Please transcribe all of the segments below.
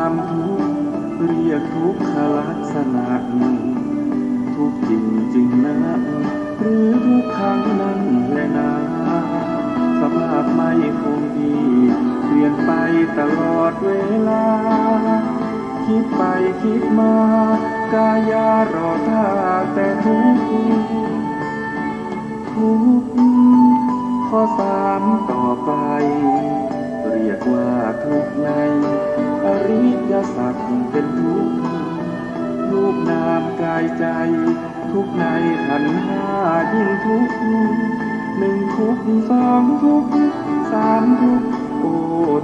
ามทุกข์เรียกทุกขลักษณะทุกจริงจริงนะหรือทุกครั้งนั้นแหละนะสภาพไม่คงที่เปลี่ยนไปตลอดเวลาคิดไปคิดมากายารอท่าแต่ทุกข้อสามต่อไปเรียกว่าทุกข์ในอริยสัจเป็นทุกข์รูปนามกายใจทุกข์ในขันธ์ห้ายิ่งทุกข์หนึ่งทุกข์สองทุกข์สามทุกข์โอ้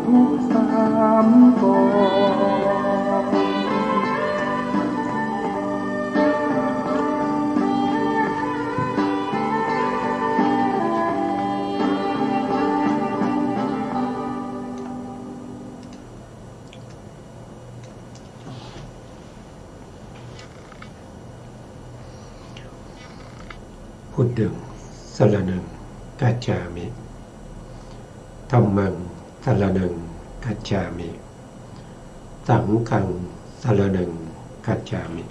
ทุกข์สามกองพุทธังสรณังคัจฉามิธัมมังสรณังคัจฉามิสังฆังสรณังคัจฉามิ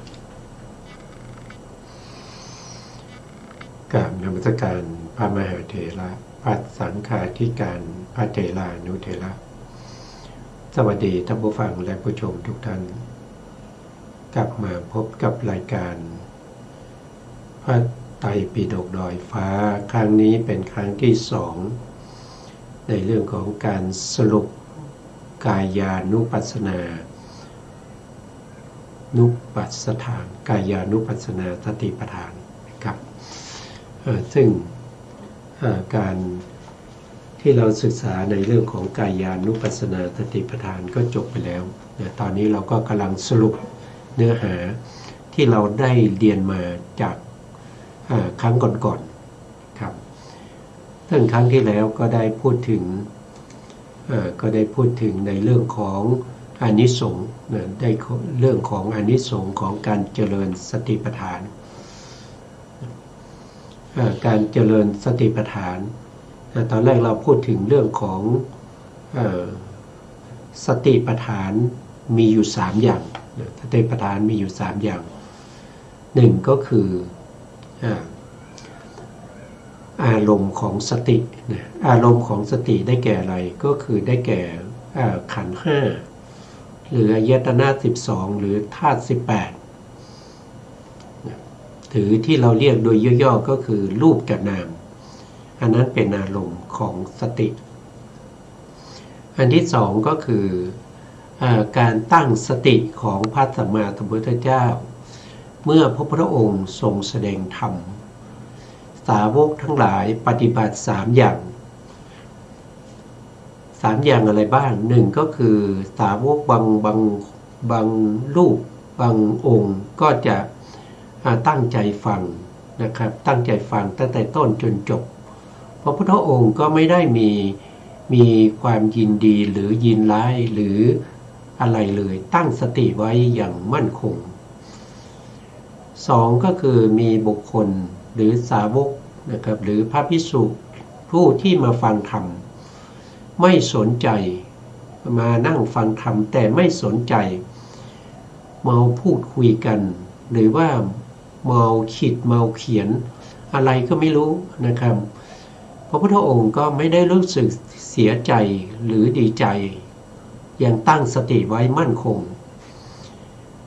กราบนมัสการพระมหาเถระพระสังฆาธิการพระเถรานุเถระสวัสดีท่านผู้ฟังและผู้ชมทุกท่านกลับมาพบกับรายการพระไตรปิฎกดอยฟ้าครั้งนี้เป็นครั้งที่2ในเรื่องของการสรุปกายานุปัสสนานุปัสสฐานกายานุปัสสนาสติปัฏฐานครับซึ่งการที่เราศึกษาในเรื่องของกายานุปัสสนาสติปัฏฐานก็จบไปแล้วตอนนี้เราก็กำลังสรุปเนื้อหาที่เราได้เรียนมาจากครั้งก่อนๆครับซึ่งครั้งที่แล้วก็ได้พูดถึงในเรื่องของอานิสงส์ได้เรื่องของอานิสงส์ของการเจริญสติปัฏฐานการเจริญสติปัฏฐานตอนแรกเราพูดถึงเรื่องของสติปัฏฐานมีอยู่3อย่างสติปัฏฐานมีอยู่3อย่าง1ก็คืออารมณ์ของสติอารมณ์ของสติได้แก่อะไรก็คือได้แก่ขันธ์5หรืออายตนะ12หรือธาตุ18ถือที่เราเรียกโดยย่อๆก็คือรูปกับนามอันนั้นเป็นอารมณ์ของสติอันที่2ก็คือการตั้งสติของพระสัมมาสัมพุทธเจ้าเมื่อพระพุทธองค์ทรงแสดงธรรมสาวกทั้งหลายปฏิบัติ3อย่างอะไรบ้าง1ก็คือสาวกบางรูปบางองค์ก็จะตั้งใจฟังนะครับตั้งใจฟังตั้งแต่ต้นจนจบพระพุทธองค์ก็ไม่ได้มีความยินดีหรือยินร้ายหรืออะไรเลยตั้งสติไว้อย่างมั่นคง2ก็คือมีบุคคลหรือสาวกนะครับหรือพระภิกษุผู้ที่มาฟังธรรมไม่สนใจมานั่งฟังธรรมแต่ไม่สนใจมาพูดคุยกันหรือว่ามาคิดมาเขียนอะไรก็ไม่รู้นะครับพระพุทธองค์ก็ไม่ได้รู้สึกเสียใจหรือดีใจยังตั้งสติไว้มั่นคง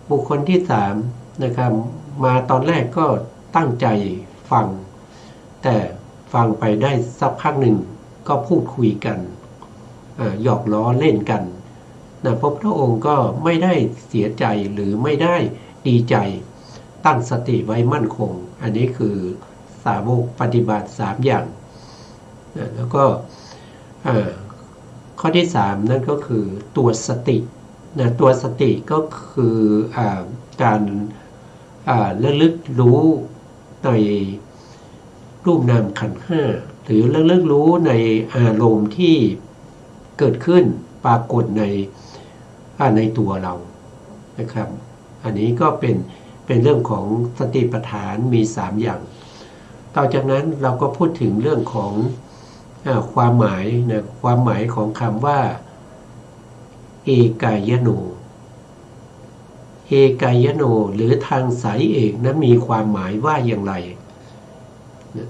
บุคคลที่3นะครับมาตอนแรกก็ตั้งใจฟังแต่ฟังไปได้สักพักหนึ่งก็พูดคุยกันหยอกล้อเล่นกันพระพุทธองค์ก็ไม่ได้เสียใจหรือไม่ได้ดีใจตั้งสติไว้มั่นคงอันนี้คือสาวกปฏิบัติ3อย่างแล้วก็ข้อที่3นั่นก็คือตัวสติตัวสติก็คือการระลึกรู้ในรูปนามขันธ์5หรือระลึกรู้ในอารมณ์ที่เกิดขึ้นปรากฏในตัวเรานะครับอันนี้ก็เป็นเรื่องของสติปัฏฐานมี3อย่างต่อจากนั้นเราก็พูดถึงเรื่องของความหมายของคำว่าเอกายโน เอกายโนหรือทางสายเอกนั้นมีความหมายว่าอย่างไร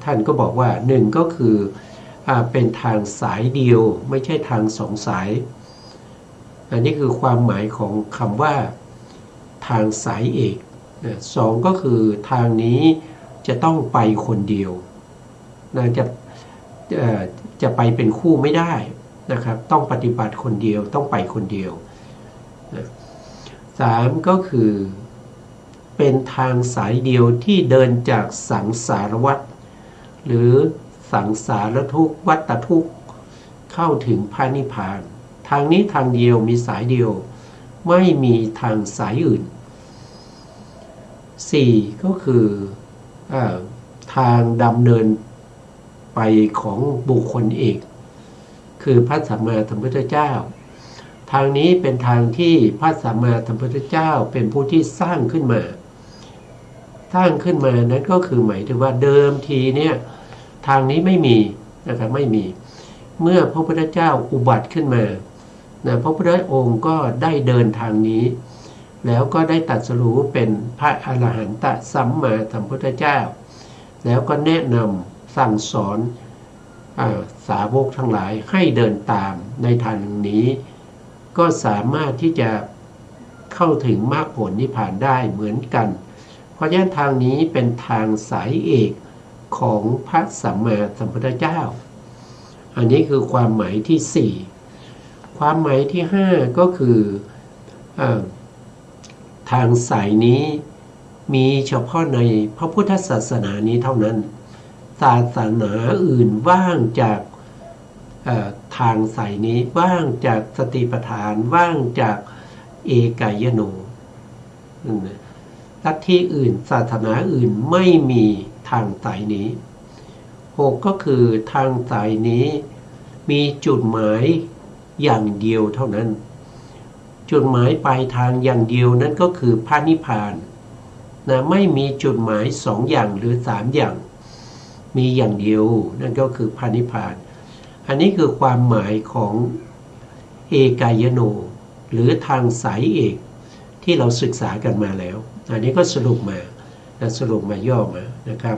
ท่านก็บอกว่าหนึ่งก็คือเป็นทางสายเดียวไม่ใช่ทางสองสายอันนี้คือความหมายของคำว่าทางสายเอกสองก็คือทางนี้จะต้องไปคนเดียวจะไปเป็นคู่ไม่ได้นะครับต้องปฏิบัติคนเดียวต้องไปคนเดียวสามก็คือเป็นทางสายเดียวที่เดินจากสังสารวัฏหรือสังสารทุกข์วัฏทุกข์เข้าถึงพระนิพพานทางนี้ทางเดียวมีสายเดียวไม่มีทางสายอื่นสี่ก็คือทางดำเนินไปของบุคคลเอกคือพระสัมมาสัมพุทธเจ้าทางนี้เป็นทางที่พระสัมมาสัมพุทธเจ้าเป็นผู้ที่สร้างขึ้นมานั้นก็คือหมายถึงว่าเดิมทีเนี่ยทางนี้ไม่มีนะครับไม่มีเมื่อพระพุทธเจ้าอุบัติขึ้นมาพระพุทธองค์ก็ได้เดินทางนี้แล้วก็ได้ตรัสรู้เป็นพระอรหันตสัมมาสัมพุทธเจ้าแล้วก็แนะนำสั่งสอนสาวกทั้งหลายให้เดินตามในทางนี้ก็สามารถที่จะเข้าถึงมรรคผลนิพพานได้เหมือนกันเพราะฉะนั้นทางนี้เป็นทางสายเอกของพระสัมมาสัมพุทธเจ้าอันนี้คือความหมายที่สี่ความหมายที่ห้าก็คือทางสายนี้มีเฉพาะในพระพุทธศาสนานี้เท่านั้นศาสนาอื่นว่างจากทางสายนี้ว่างจากสติปัฏฐานว่างจากเอกายโนลัทธิอื่นศาสนาอื่นไม่มีทางสายนี้หกก็คือทางสายนี้มีจุดหมายอย่างเดียวเท่านั้นจุดหมายปลายทางอย่างเดียวนั้นก็คือพระนิพพานไม่มีจุดหมายสองอย่างหรือสามอย่างมีอย่างเดียวนั่นก็คือพระนิพพานอันนี้คือความหมายของเอกายโนหรือทางสายเอกที่เราศึกษากันมาแล้วอันนี้ก็สรุปมาย่อมานะครับ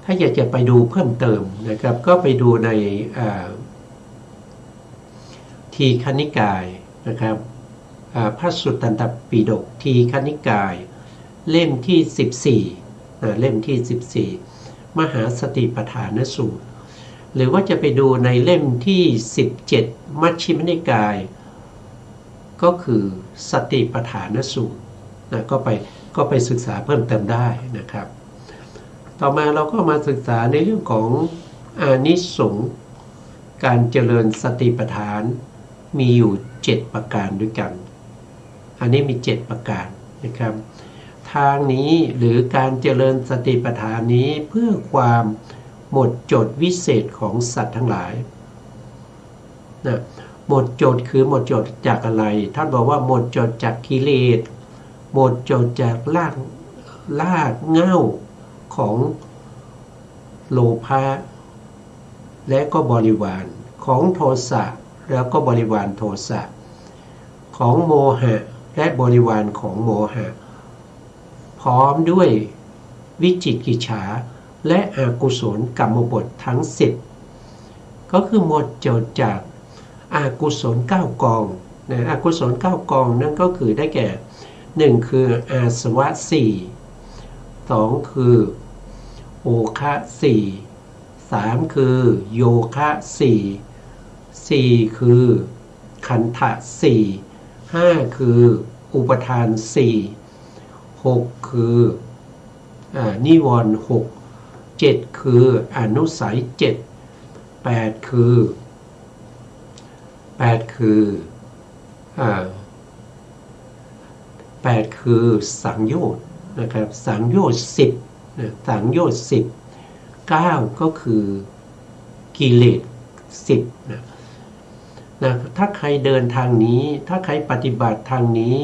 ถ้าอยากจะไปดูเพิ่มเติมนะครับก็ไปดูในทีฆนิกายนะครับพระสุตตันตปิฎกทีฆนิกายเล่มที่14เล่มที่14มหาสติปัฏฐานสูตรหรือว่าจะไปดูในเล่มที่17มัชฌิมนิกายก็คือสติปัฏฐานสูตรก็ไปศึกษาเพิ่มเติมได้นะครับต่อมาเราก็มาศึกษาในเรื่องของอานิสงส์การเจริญสติปัฏฐานมีอยู่7ประการด้วยกันอันนี้มี7ประการนะครับทางนี้หรือการเจริญสติปัฏฐานนี้เพื่อความหมดจดวิเศษของสัตว์ทั้งหลายหมดจดคือหมดจดจากอะไรท่านบอกว่าหมดจดจากกิเลสหมดจดจากรากเหง้าของโลภะและก็บริวารของโทสะแล้วก็บริวารโทสะของโมหะและบริวารของโมหะพร้อมด้วยวิจิกิจฉาและอกุศลกรรมบททั้ง10ก็คือหมดจดจากอกุศล9กองอกุศล9กองนั่นก็คือได้แก่1คืออาสวะ4 2คือโอคะ4 3คือโยคะ4 4คือขันธะ4 5คืออุปทาน4 6คือนิวรณ์6 7คืออนุสัย7 8คือสังโยชน์นะครับสังโยชน์10สังโยชน์10 9ก็คือกิเลส10นะถ้าใครเดินทางนี้ถ้าใครปฏิบัติทางนี้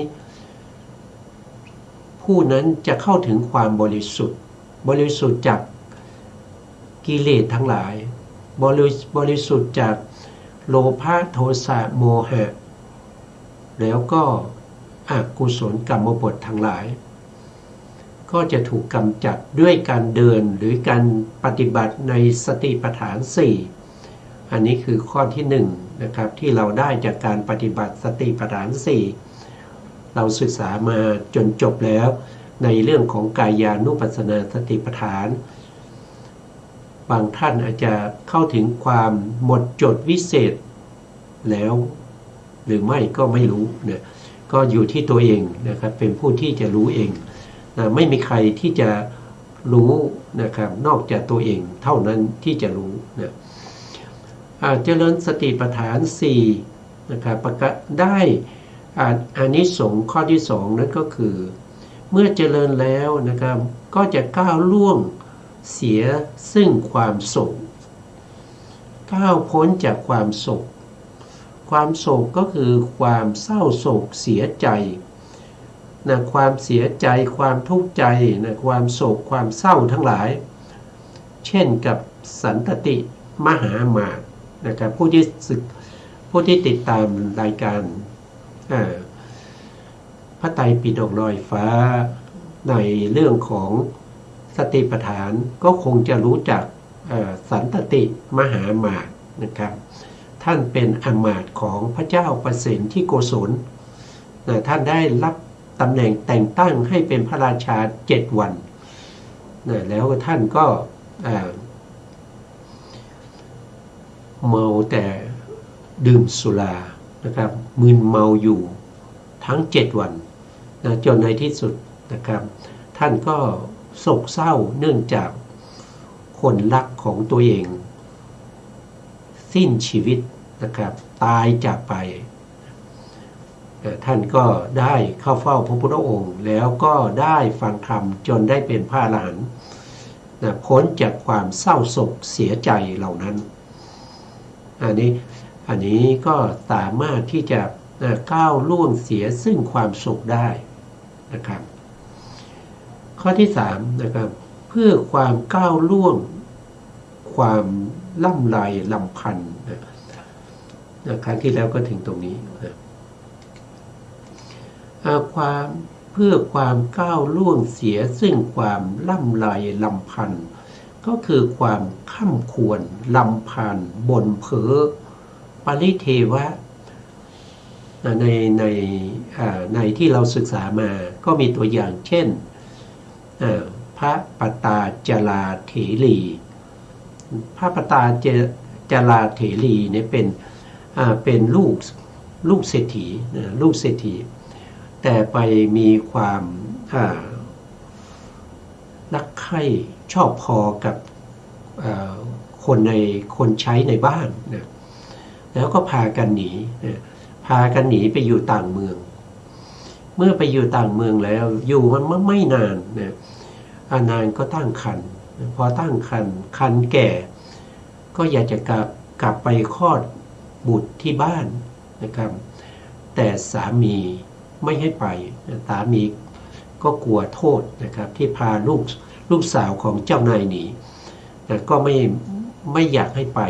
ผู้นั้นจะเข้าถึงความบริสุทธิ์จากกิเลสทั้งหลายบริสุทธิ์จากโลภะโทสะโมหะ แล้วก็อกุศลกรรมบททั้งหลายก็จะถูกกำจัดด้วยการเดินหรือการปฏิบัติในสติปัฏฐาน4อันนี้คือข้อที่1นะครับที่เราได้จากการปฏิบัติสติปัฏฐาน4เราศึกษามาจนจบแล้วในเรื่องของกายานุปัสสนาสติปัฏฐานบางท่านอาจจะเข้าถึงความหมดจดวิเศษแล้วหรือไม่ก็ไม่รู้เนี่ยก็อยู่ที่ตัวเองนะครับเป็นผู้ที่จะรู้เองไม่มีใครที่จะรู้นะครับนอกจากตัวเองเท่านั้นที่จะรู้นะเจริญสติปัฏฐาน4นะครับประกาศได้อานิสงส์ข้อที่2นั่นก็คือเมื่อเจริญแล้วนะครับก็จะก้าวล่วงเสียซึ่งความโศกก้าวพ้นจากความโศกความโศกก็คือความเศร้าโศกเสียใจนะความเสียใจความทุกข์ใจนะความโศกความเศร้าทั้งหลายเช่นกับสันตติมหามาตนะครับผู้ที่ติดตามรายการพระไตรปิฎกลอยฟ้าในเรื่องของสติปัฏฐานก็คงจะรู้จักสันตติมหามาตนะครับท่านเป็นอมาตย์ของพระเจ้าประสิทธิโกศลท่านได้รับตำแหน่งแต่งตั้งให้เป็นพระราชา7 วันแล้วท่านก็เมาแต่ดื่มสุรานะครับมึนเมาอยู่ทั้ง7 วันนะจนในที่สุดนะครับท่านก็โศกเศร้าเนื่องจากคนรักของตัวเองสิ้นชีวิตนะครับตายจากไปท่านก็ได้เข้าเฝ้าพระพุทธองค์แล้วก็ได้ฟังธรรมจนได้เป็นพระอรหันต์พ้นจากความเศร้าโศกเสียใจเหล่านั้นอันนี้ก็สามารถที่จะก้าวล่วงเสียซึ่งความสุขได้นะครับข้อที่3นะครับเพื่อความก้าวล่วงความล่ำไรลำพันธ์ครั้งที่แล้วก็ถึงตรงนี้เพื่อความก้าวล่วงเสียซึ่งความล่ำไรลำพันธ์ก็คือความข้ามควรลำพันธ์บ่นเพ้อปริเทวะในที่เราศึกษามาก็มีตัวอย่างเช่นพระปตาจลาเถรีพระปตาจลาเถรีเนี่ยเป็นลูกเศรษฐีลูกเศรษฐีแต่ไปมีความรักใคร่ชอบพอกับคนใช้ในบ้านนะแล้วก็พากันหนีไปอยู่ต่างเมืองเมื่อไปอยู่ต่างเมืองแล้วอยู่มันไม่นานนะนางก็ตั้งครรภ์พอตั้งครรภ์แก่ก็อยากจะกลับไปคลอดบุตรที่บ้านนะครับแต่สามีไม่ให้ไปสามีก็กลัวโทษนะครับที่พาลูกสาวของเจ้านายหนีก็ไม่อยากให้ไป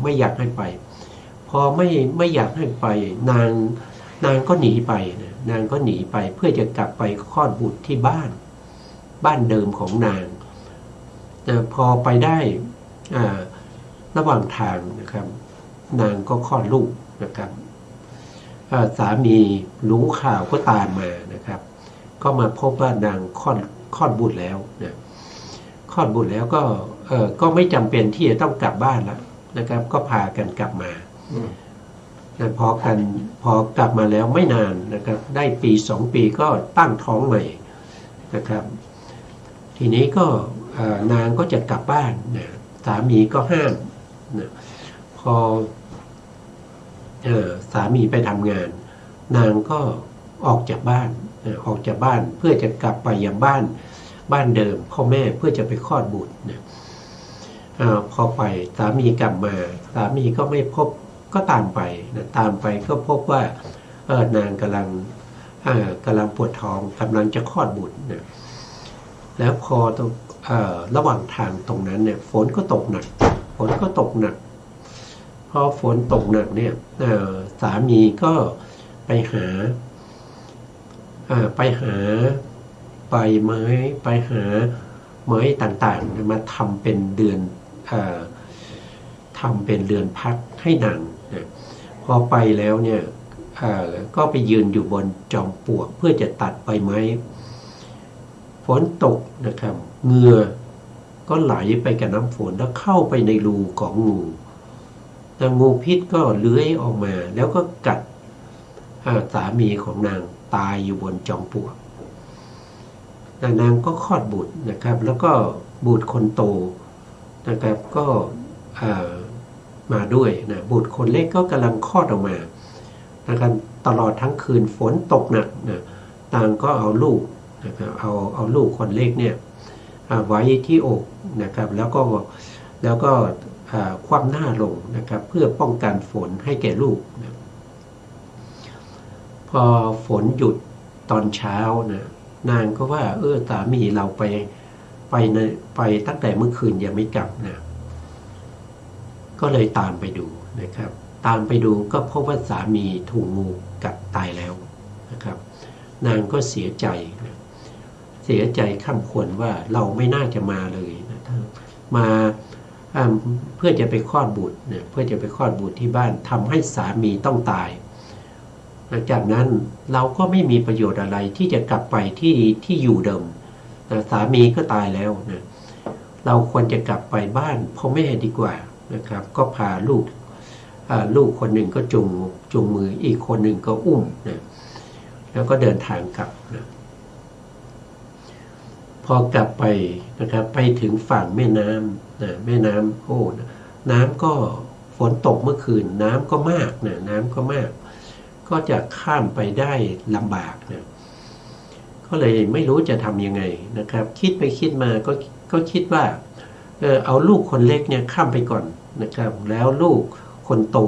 ไม่อยากให้ไปพอไม่อยากให้ไปนางก็หนีไปนางก็หนีไปเพื่อจะกลับไปคลอดบุตรที่บ้านเดิมของนางพอไปได้ระหว่างทางนะครับนางก็คลอดลูกนะครับสามีรู้ข่าวก็ตามมานะครับก็มาพบว่านางคลอดบุตรแล้วนะคลอดบุตรแล้วก็ไม่จำเป็นที่จะต้องกลับบ้านแล้วนะครับก็พากันกลับมาพอกลับมาแล้วไม่นานนะครับได้ปี2 ปีก็ตั้งท้องใหม่นะครับทีนี้ก็นางก็จะกลับบ้านนะสามีก็ห้ามนะพอสามีไปทำงานนางก็ออกจากบ้านเพื่อจะกลับไปยังบ้านเดิมพ่อแม่เพื่อจะไปคลอดบุตรนะพอไปสามีกลับมาสามีก็ไม่พบก็ตามไปก็พบว่านางกำลังปวดท้องกำลังจะคลอดบุตรนะแล้วพอระหว่างทางตรงนั้นเนี่ยฝนก็ตกหนักพอฝนตกหนักเนี่ยสามีก็ หาไปหาใบไม้ไปหาไม้ต่างๆมาทำเป็นเดือนทำเป็นเรือนพักให้นางนะพอไปแล้วเนี่ยก็ไปยืนอยู่บนจอมปลวกเพื่อจะตัดใบไม้ฝนตกนะครับเหงื่อก็ไหลไปกับน้ำฝนแล้วเข้าไปในรูของงูแต่งูพิษก็เลื้อยออกมาแล้วก็กัดสามีของนางตายอยู่บนจอมปลวกนางก็คลอดบุตรนะครับแล้วก็บุตรคนโตนะครับก็มาด้วยนะบุตรคนเล็กก็กำลังคลอดออกมานะครับตลอดทั้งคืนฝนตกหนักนะนางก็เอาลูกนะครับเอาลูกคนเล็กเนี่ยไว้ที่อกนะครับแล้วก็คว่ำหน้าลงนะครับเพื่อป้องกันฝนให้แก่ลูกนะพอฝนหยุดตอนเช้านะนางก็ว่าสามีเราไปตั้งแต่เมื่อคืนยังไม่กลับนะก็เลยตามไปดูนะครับตามไปดูก็พบว่าสามีถูกงูกัดตายแล้วนะครับนางก็เสียใจนะเสียใจข้ามควรว่าเราไม่น่าจะมาเลยนะมาเพื่อจะไปคลอดบุตรเนี่ยเพื่อจะไปคลอดบุตรที่บ้านทำให้สามีต้องตายหลังจากนั้นเราก็ไม่มีประโยชน์อะไรที่จะกลับไปที่อยู่เดิมนะสามีก็ตายแล้วนะเราควรจะกลับไปบ้านพ่อแม่ดีกว่านะครับก็พาลูกคนหนึ่งก็จุงมืออีกคนหนึ่งก็อุ้มนะแล้วก็เดินทางกลับนะพอกลับไปนะครับไปถึงฝั่งแม่น้ำนะแม่น้ำน้ำก็ฝนตกเมื่อคืนน้ำก็มากนะน้ำก็มากก็จะข้ามไปได้ลำบากนะก็เลยไม่รู้จะทำยังไงนะครับคิดไปคิดมาก็คิดว่าเอาลูกคนเล็กเนี่ยข้ามไปก่อนนะครับแล้วลูกคนโต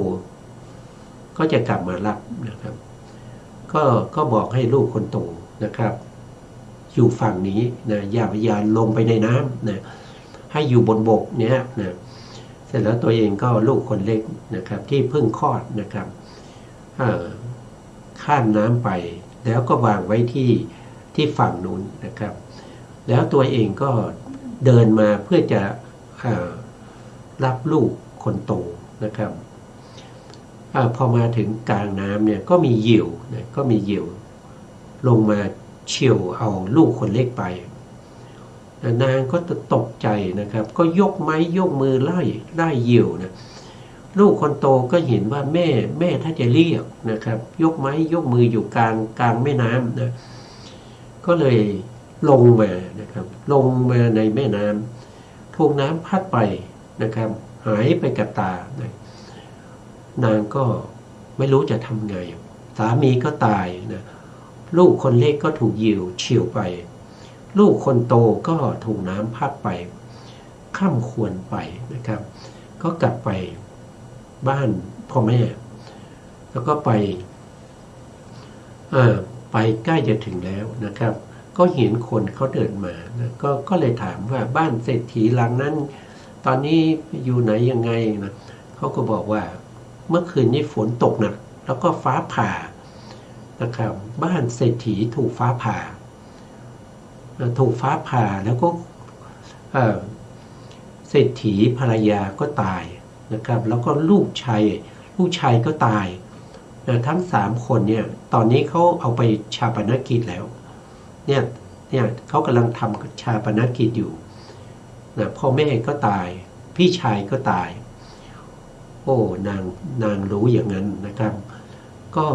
ก็จะกลับมารับนะครับก็บอกให้ลูกคนโตนะครับอยู่ฝั่งนี้นะอย่าลงไปในน้ำนะให้อยู่บนบกเนี่ยนะเสร็จแล้วตัวเองก็ลูกคนเล็กนะครับที่เพิ่งคลอดนะครับข้ามน้ำไปแล้วก็วางไว้ที่ฝั่งนู้นนะครับแล้วตัวเองก็เดินมาเพื่อจะรับลูกคนโตนะครับพอมาถึงกลางน้ำเนี่ยก็มีเหยี่ยวนะก็มีเหยี่ยวลงมาเฉี่ยวเอาลูกคนเล็กไปนางก็ตกใจนะครับก็ยกไม้ยกมือไล่เหยี่ยวนะลูกคนโตก็เห็นว่าแม่ถ้าจะเรียกนะครับยกไม้ยกมืออยู่กลางแม่น้ำนะก็เลยลงมานะครับลงมาในแม่น้ำถูกน้ำพัดไปนะครับหายไปกับตานะนางก็ไม่รู้จะทำไงสามีก็ตายนะลูกคนเล็กก็ถูกเหยี่ยวเฉี่ยวไปลูกคนโตก็ถูกน้ำพัดไปข้ามควรไปนะครับก็กลับไปบ้านพ่อแม่แล้วก็ไปใกล้จะถึงแล้วนะครับก็เห็นคนเขาเดินมานะก็เลยถามว่าบ้านเศรษฐีหลังนั้นตอนนี้อยู่ไหนยังไงนะเขาก็บอกว่าเมื่อคืนนี้ฝนตกหนักแล้วก็ฟ้าผ่านะครับบ้านเศรษฐีถูกฟ้าผ่าแล้วก็เศรษฐีภรรยาก็ตายนะครับแล้วก็ลูกชายก็ตายทั้ง3คนเนี่ยตอนนี้เขาเอาไปชาปนกิจแล้วเนี่ยเขากำลังทำชาปนกิจอยู่นะพ่อแม่ก็ตายพี่ชายก็ตายโอ้นางรู้อย่างนั้นนะครับก็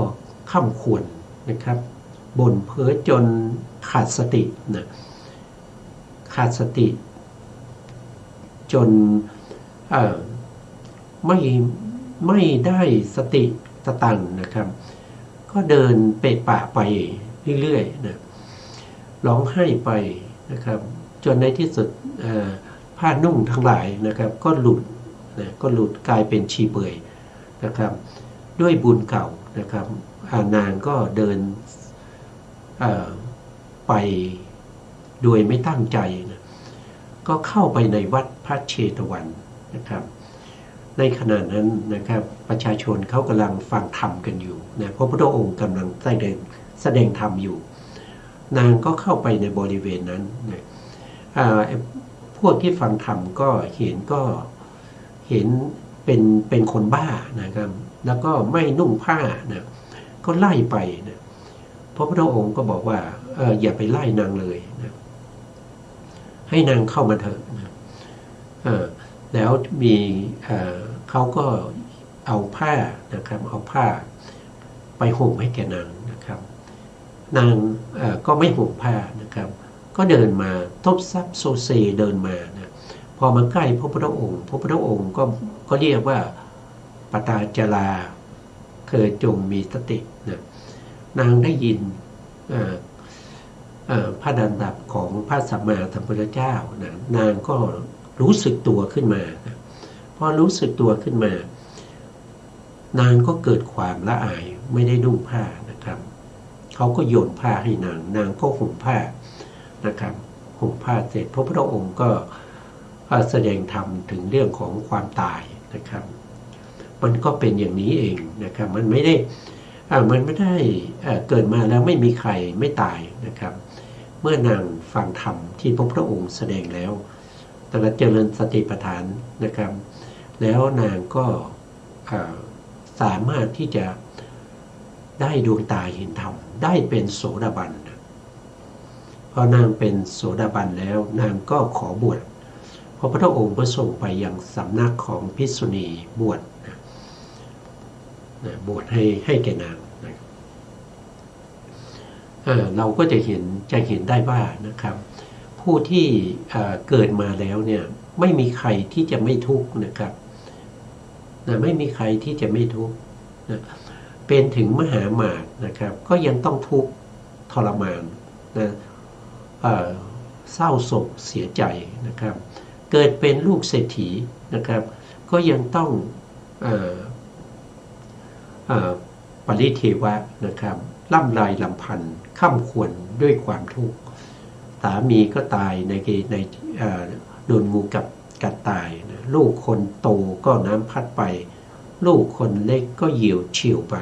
ค่ำควรนะครับบ่นเพ้อจนขาดสตินะขาดสติจนไม่ได้สติสตังค์นะครับก็เดินเปะปะไปเรื่อยๆนะร้องไห้ไปนะครับจนในที่สุดผ้านุ่งทั้งหลายนะครับก็หลุดกลายเป็นชีเปื่อยนะครับด้วยบุญเก่านะครับนางก็เดินไปโดยไม่ตั้งใจนะก็เข้าไปในวัดพระเชตวันนะครับ ในขณะนั้นนะครับประชาชนเขากำลังฟังธรรมกันอยู่นะพระพุทธองค์กำลังแสดงธรรมอยู่นางก็เข้าไปในบริเวณนั้นนะพวกที่ฟังธรรมก็เห็นเป็นคนบ้านะครับแล้วก็ไม่นุ่งผ้านะก็ไล่ไปนะพระพุทธองค์ก็บอกว่าอย่าไปไล่นางเลยนะให้นางเข้ามาเถอะนะแล้วมีเขาก็เอาผ้านะครับเอาผ้าไปห่มให้แก่นางนะครับนางก็ไม่ห่มผ้านะครับก็เดินมาทบซับโซเซเดินมานะพอมาใกล้พระพุทธองค์ก็เรียกว่าปตาจาราเธอจงมีสตินะนางได้ยินพระดำรัสของพระสัมมาสัมพุทธเจ้านะนางก็รู้สึกตัวขึ้นมานะพอรู้สึกตัวขึ้นมานางก็เกิดความละอายไม่ได้นุ่งผ้านะครับเขาก็โยนผ้าให้นางก็ห่มผ้านะครับห่มผ้าเสร็จพระพุทธองค์ก็แสดงธรรมถึงเรื่องของความตายนะครับมันก็เป็นอย่างนี้เองนะครับมันไม่ได้เกิดมาแล้วไม่มีใครไม่ตายนะครับเมื่อนางฟังธรรมที่พระพุทธองค์แสดงแล้วตั้งแต่เจริญสติปัฏฐานนะครับแล้วนางก็สามารถที่จะได้ดวงตาเห็นธรรมได้เป็นโสดาบันพอนางเป็นโสดาบันแล้วนางก็ขอบวชพระพุทธองค์ก็ส่งไปยังสำนักของภิกษุณีบวชให้แก่นางเราก็จะเห็นได้ว่านะครับผู้ที่เกิดมาแล้วเนี่ยไม่มีใครที่จะไม่ทุกข์นะครับไม่มีใครที่จะไม่ทุกข์นะเป็นถึงมหาอมาตย์นะครับก็ยังต้องทุกข์ทรมานนะเศร้าโศกเสียใจนะครับเกิดเป็นลูกเศรษฐีนะครับก็ยังต้องปริเทวะนะครับล่ำไรลำพันธ์ข้ำควรด้วยความทุกข์สามีก็ตายในโดนงูกัดตายนะลูกคนโตก็น้ำพัดไปลูกคนเล็กก็เหี่ยวเฉี่ยวไป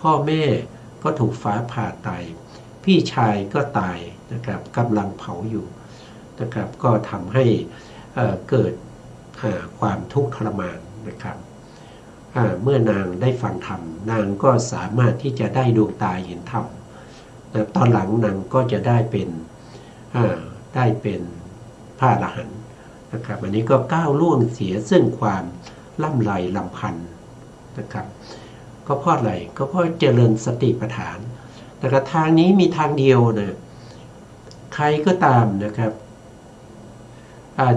พ่อแม่ก็ถูกฟ้าผ่าตายพี่ชายก็ตายนะครับกำลังเผาอยู่นะครับก็ทำให้เกิดความทุกข์ทรมานนะครับเมื่อนางได้ฟังธรรมนางก็สามารถที่จะได้ดวงตาเห็นธรรมตอนหลังนางก็จะได้เป็นพระอรหันต์นะครับอันนี้ก็ก้าวล่วงเสียซึ่งความล่ำไรลำพันธ์นะครับก็เพราะอะไรก็เพราะเจริญสติปัฏฐานแต่กระทางนี้มีทางเดียวนะใครก็ตามนะครับ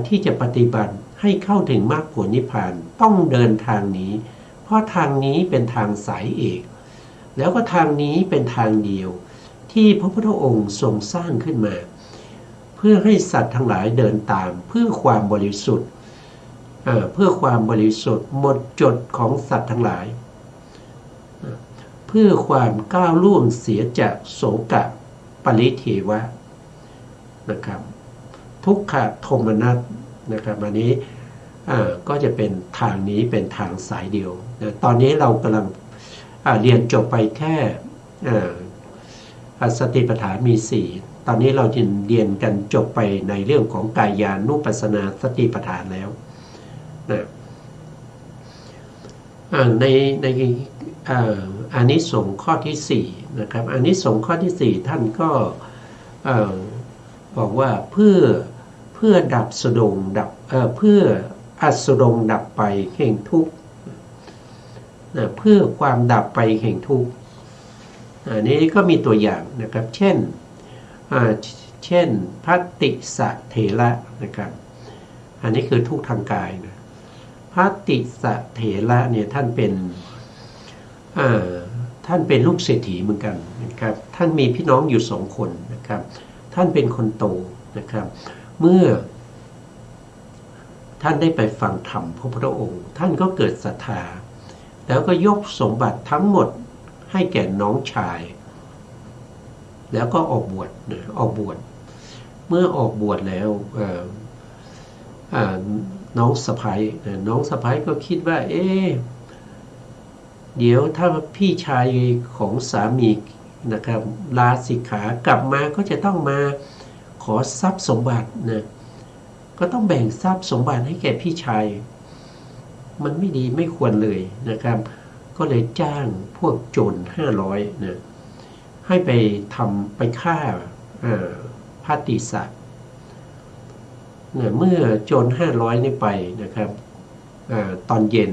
ที่จะปฏิบัติให้เข้าถึงมรรคผลนิพพานต้องเดินทางนี้เพราะทางนี้เป็นทางสายเอกแล้วก็ทางนี้เป็นทางเดียวที่พระพุทธองค์ทรงสร้างขึ้นมาเพื่อให้สัตว์ทั้งหลายเดินตามเพื่อความบริสุทธิ์เพื่อความบริสุทธิ์หมดจดของสัตว์ทั้งหลายเพื่อความก้าวล่วงเสียจากโสกะปริเทวะนะครับทุกขโทมนัสนะครับอันนี้ก็จะเป็นทางนี้เป็นทางสายเดียวตอนนี้เรากำลังเรียนจบไปแค่สติปัฏฐานมี4ตอนนี้เราจะเรียนกันจบไปในเรื่องของกายานุปัสสนาสติปัฏฐานแล้วนะในอานิสงส์ข้อที่4นะครับอานิสงส์ข้อที่4ท่านก็บอกว่าเพื่อดับสดงดับเพื่ออัสดงดับไปแห่งทุกข์เพื่อความดับไปแห่งทุกข์อันนี้ก็มีตัวอย่างนะครับเช่นพัตติสะเถระนะครับอันนี้คือทุกข์ทางกายนะพัตติสะเถระเนี่ยท่านเป็นลูกเศรษฐีเหมือนกันนะครับท่านมีพี่น้องอยู่2 คนนะครับท่านเป็นคนโตนะครับเมื่อท่านได้ไปฟังธรรมพระพุทธองค์ท่านก็เกิดศรัทธาแล้วก็ยกสมบัติทั้งหมดให้แก่น้องชายแล้วก็ออกบวชเมื่อออกบวชแล้ว น้องสะใภ้น้องสะใภ้ก็คิดว่าเดี๋ยวถ้าพี่ชายของสามีนะครับลาสิกขากลับมาก็จะต้องมาขอทรัพย์สมบัตินะก็ต้องแบ่งทรัพย์สมบัติให้แก่พี่ชายมันไม่ดีไม่ควรเลยนะครับก็เลยจ้างพวกโจร500นะให้ไปฆ่าพระติสสะเมื่อโจร500นี่ไปนะครับตอนเย็น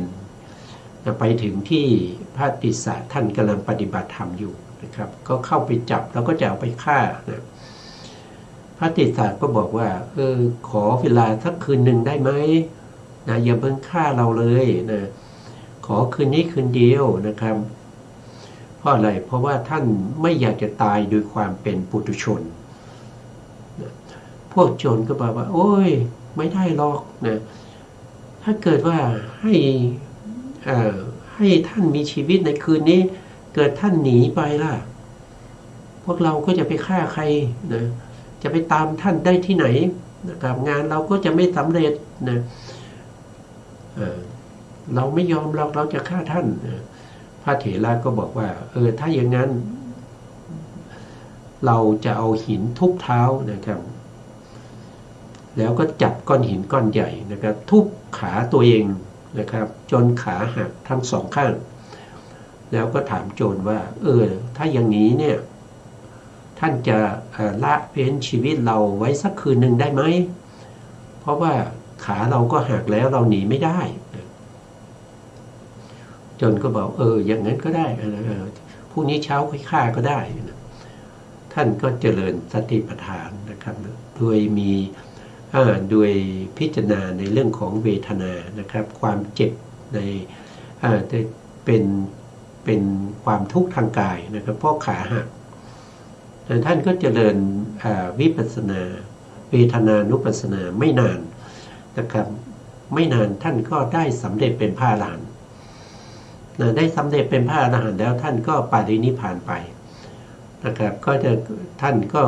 ไปถึงที่พระติสสะท่านกำลังปฏิบัติธรรมอยู่นะครับก็เข้าไปจับแล้วก็จะเอาไปฆ่านะพระติสสะก็บอกว่าขอเวลาสักคืนหนึ่งได้ไหมนะอย่าเพิ่งฆ่าเราเลยนะขอคืนนี้คืนเดียวนะครับเพราะอะไรเพราะว่าท่านไม่อยากจะตายโดยความเป็นปุถุชนนะพวกโจรก็บอกว่าโอ้ยไม่ได้หรอกนะถ้าเกิดว่าให้ท่านมีชีวิตในคืนนี้เกิดท่านหนีไปล่ะพวกเราก็จะไปฆ่าใครนะจะไปตามท่านได้ที่ไหนนะครับงานเราก็จะไม่สำเร็จนะเราไม่ยอมเราจะฆ่าท่านพระเถระก็บอกว่าถ้าอย่างนั้นเราจะเอาหินทุบเท้านะครับแล้วก็จับก้อนหินก้อนใหญ่นะครับทุบขาตัวเองนะครับจนขาหักทั้งสองข้างแล้วก็ถามโจรว่าถ้าอย่างนี้เนี่ยท่านจะละเว้นชีวิตเราไว้สักคืนหนึ่งได้ไหมเพราะว่าขาเราก็หักแล้วเราหนีไม่ได้จนก็บอกอย่างนั้นก็ได้พรุ่งนี้เช้าค่อยฆ่าก็ได้ท่านก็เจริญสติปัฏฐานนะครับโดยพิจารณาในเรื่องของเวทนานะครับความเจ็บในเป็นความทุกข์ทางกายนะครับเพราะขาหักท่านก็เจริญวิปัสสนาเวทนานุปัสสนาไม่นานนะครับไม่นานท่านก็ได้สำเร็จเป็นพระอรหันต์ได้สำเร็จเป็นพระอรหันต์แล้วท่านก็ปรินิพพานไปนะครับท่านก็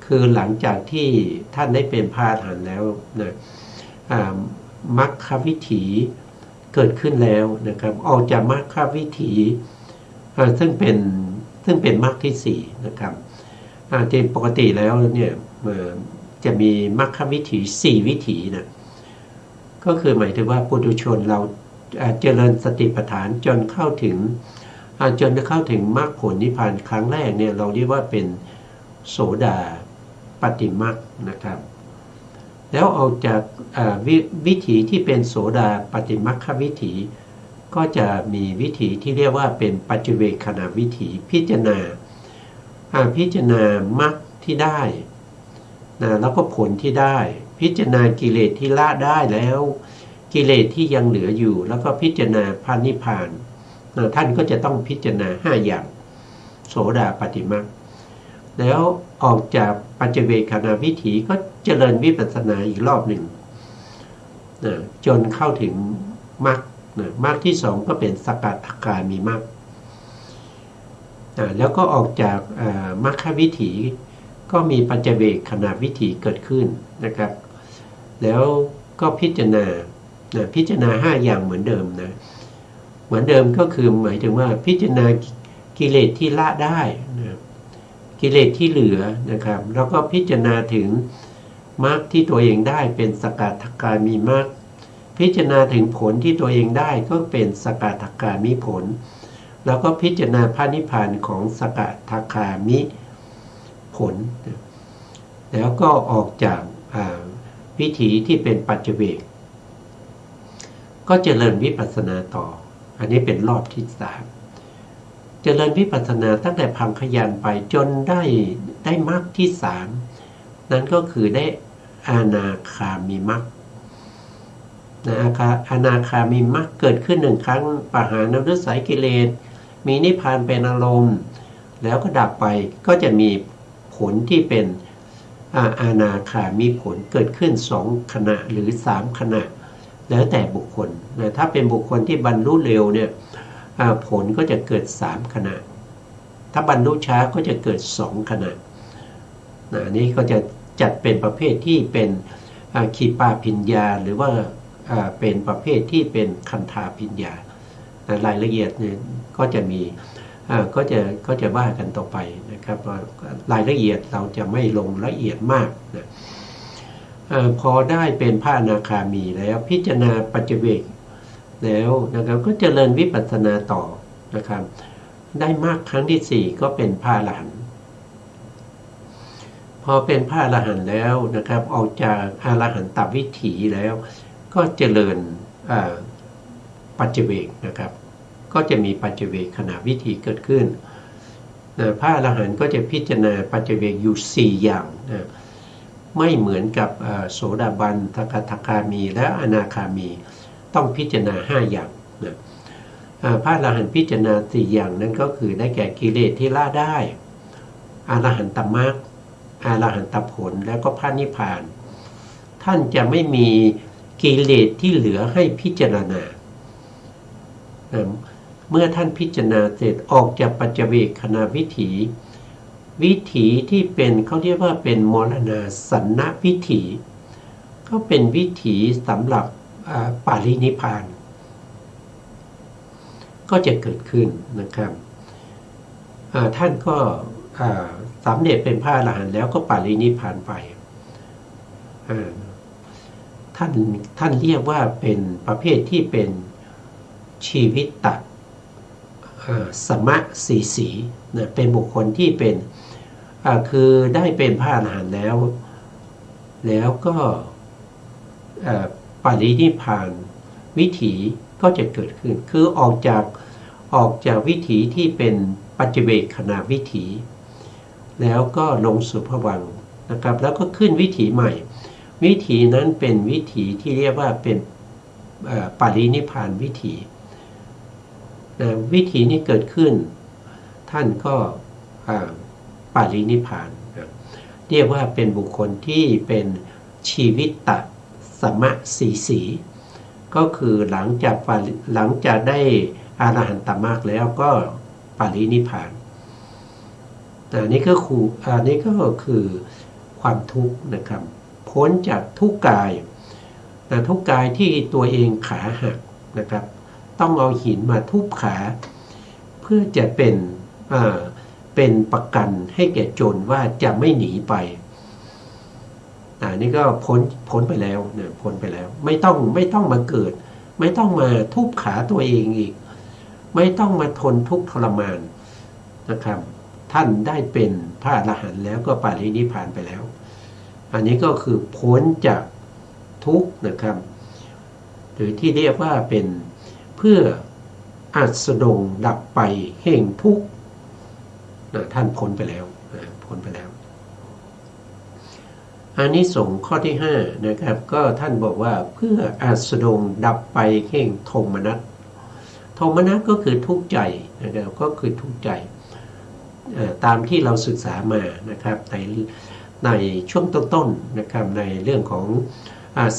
คือหลังจากที่ท่านได้เป็นพระอรหันต์แล้วนะมรรควิถีเกิดขึ้นแล้วนะครับออกจากมรรควิถีซึ่งเป็นมรรคที่4นะครับที่ปกติแล้วเนี่ยจะมีมรรควิถี4วิถีนะก็คือหมายถึงว่าปุถุชนเราเจริญสติปัฏฐานจนเข้าถึงมรรคผลนิพพานครั้งแรกเนี่ยเราเรียกว่าเป็นโสดาปฏิมรรคนะครับแล้วออกจากวิถีที่เป็นโสดาปฏิมรรควิถีก็จะมีวิถีที่เรียกว่าเป็นปัจเจเวคขณวิถีพิจารณามรรคที่ได้นะแล้วก็ผลที่ได้พิจารณากิเลสที่ละได้แล้วกิเลสที่ยังเหลืออยู่แล้วก็พิจารณาพระนิพพานนะท่านก็จะต้องพิจารณา5อย่างโสดาปฏิมรรคแล้วออกจากปัจเจเวคขณวิถีก็เจริญวิปัสสนาอีกรอบหนึ่งนะจนเข้าถึงมรรคมรรคที่2ก็เป็นสกทาคามีมรรคแล้วก็ออกจากมรรควิถีก็มีปัจเจเวคขณวิถีเกิดขึ้นนะครับแล้วก็พิจารณา5อย่างเหมือนเดิมนะเหมือนเดิมก็คือหมายถึงว่าพิจารณากิเลสที่ละได้นะกิเลสที่เหลือนะครับแล้วก็พิจารณาถึงมรรคที่ตัวเองได้เป็นสกทาคามีมรรคพิจารณาถึงผลที่ตัวเองได้ก็เป็นสกทาคามิผลแล้วก็พิจารณาพระนิพพานของสกทาคามิผลแล้วก็ออกจากวิถีที่เป็นปัจเจเวกก็เจริญวิปัสสนาต่ออันนี้เป็นรอบที่3เจริญวิปัสสนาตั้งแต่พังคยานไปจนได้มรรคที่3นั้นก็คือได้อานาคามิมรรคอานาคามิมรรคเกิดขึ้น1ครั้งปหานฤสัยกิเลสมีนิพพานเป็นอารมณ์แล้วก็ดับไปก็จะมีผลที่เป็นอานาคามิผลเกิดขึ้น2ขณะหรือ3ขณะแล้วแต่บุคคลนะถ้าเป็นบุคคลที่บรรลุเร็วเนี่ยผลก็จะเกิด3ขณะถ้าบรรลุช้าก็จะเกิด2ขณะนี่ก็จะจัดเป็นประเภทที่เป็นขีปาพิญญาหรือว่า เป็นประเภทที่เป็นคันธาปิญญารายละเอียดเนี่ยก็จะมีก็จะว่ากันต่อไปนะครับรายละเอียดเราจะไม่ลงละเอียดมากนะพอได้เป็นพระอนาคามีแล้วพิจารณาปัจเจเวกแล้วนะครับก็เจริญวิปัสสนาต่อนะครับได้มากครั้งที่4ก็เป็นพระอรหันต์พอเป็นพระอรหันต์แล้วนะครับออกจากอรหันตวิถีแล้วก็เจริญปัจเจเวกนะครับก็จะมีปัจเจเวกขณะวิถีเกิดขึ้นพระอรหันต์ก็จะพิจารณาปัจเจเวกอยู่4อย่างนะไม่เหมือนกับโสดาบันสกทาคามีและอนาคามีต้องพิจารณา5อย่างนะพระอรหันต์พิจารณา4อย่างนั้นก็คือได้แก่กิเลสที่ละได้อรหันตมรรคอรหันตผลแล้วก็พระนิพพานท่านจะไม่มีกิเลสที่เหลือให้พิจารณาเมื่อท่านพิจารณาเสร็จออกจากปัจเจเวกขณะวิถีที่เป็นเขาเรียกว่าเป็นมรณาสันนวิถีก็เป็นวิถีสำหรับปารินิพพานก็จะเกิดขึ้นนะครับท่านก็สำเร็จเป็นพระอรหันต์แล้วก็ปารินิพพานไปท่านเรียกว่าเป็นประเภทที่เป็นชีวิตตสมะสีนะเป็นบุคคลที่เป็นคือได้เป็นพระอรหันต์แล้วก็ปรินิพพานวิถีก็จะเกิดขึ้นคือออกจากวิถีที่เป็นปัจเจเวกขณะวิถีแล้วก็ลงสู่ภวังค์นะครับแล้วก็ขึ้นวิถีใหม่วิถีนั้นเป็นวิถีที่เรียกว่าเป็นปรินิพพานวิถีวิถีนี้เกิดขึ้นท่านก็ปรินิพพานเรียกว่าเป็นบุคคลที่เป็นชีวิตตสมะสีก็คือหลังจากได้อรหันตมรรคแล้วก็ปรินิพพานนี่ก็คือความทุกข์นะครับพ้นจากทุกข์กายทุกข์กายที่ตัวเองขาหักนะครับต้องเอาหินมาทุบขาเพื่อจะเป็นประกันให้แก่โจรว่าจะไม่หนีไปนี่ก็พ้นไปแล้วนะพ้นไปแล้วไม่ต้องมาเกิดไม่ต้องมาทุบขาตัวเองอีกไม่ต้องมาทนทุกข์ทรมานนะครับท่านได้เป็นพระอรหันต์แล้วก็ปรินิพพานไปแล้วอันนี้ก็คือพ้นจากทุกข์นะครับหรือที่เรียกว่าเป็นเพื่ออัสดงดับไปแห่งทุกข์ท่านพ้นไปแล้วพ้นไปแล้วอานิสงส์ข้อที่5นะครับก็ท่านบอกว่าเพื่ออัสดงดับไปแห่งโทมนัสโทมนัสก็คือทุกข์ใจนะครับก็คือทุกข์ใจตามที่เราศึกษามานะครับในช่วงต้นๆนะครับในเรื่องของ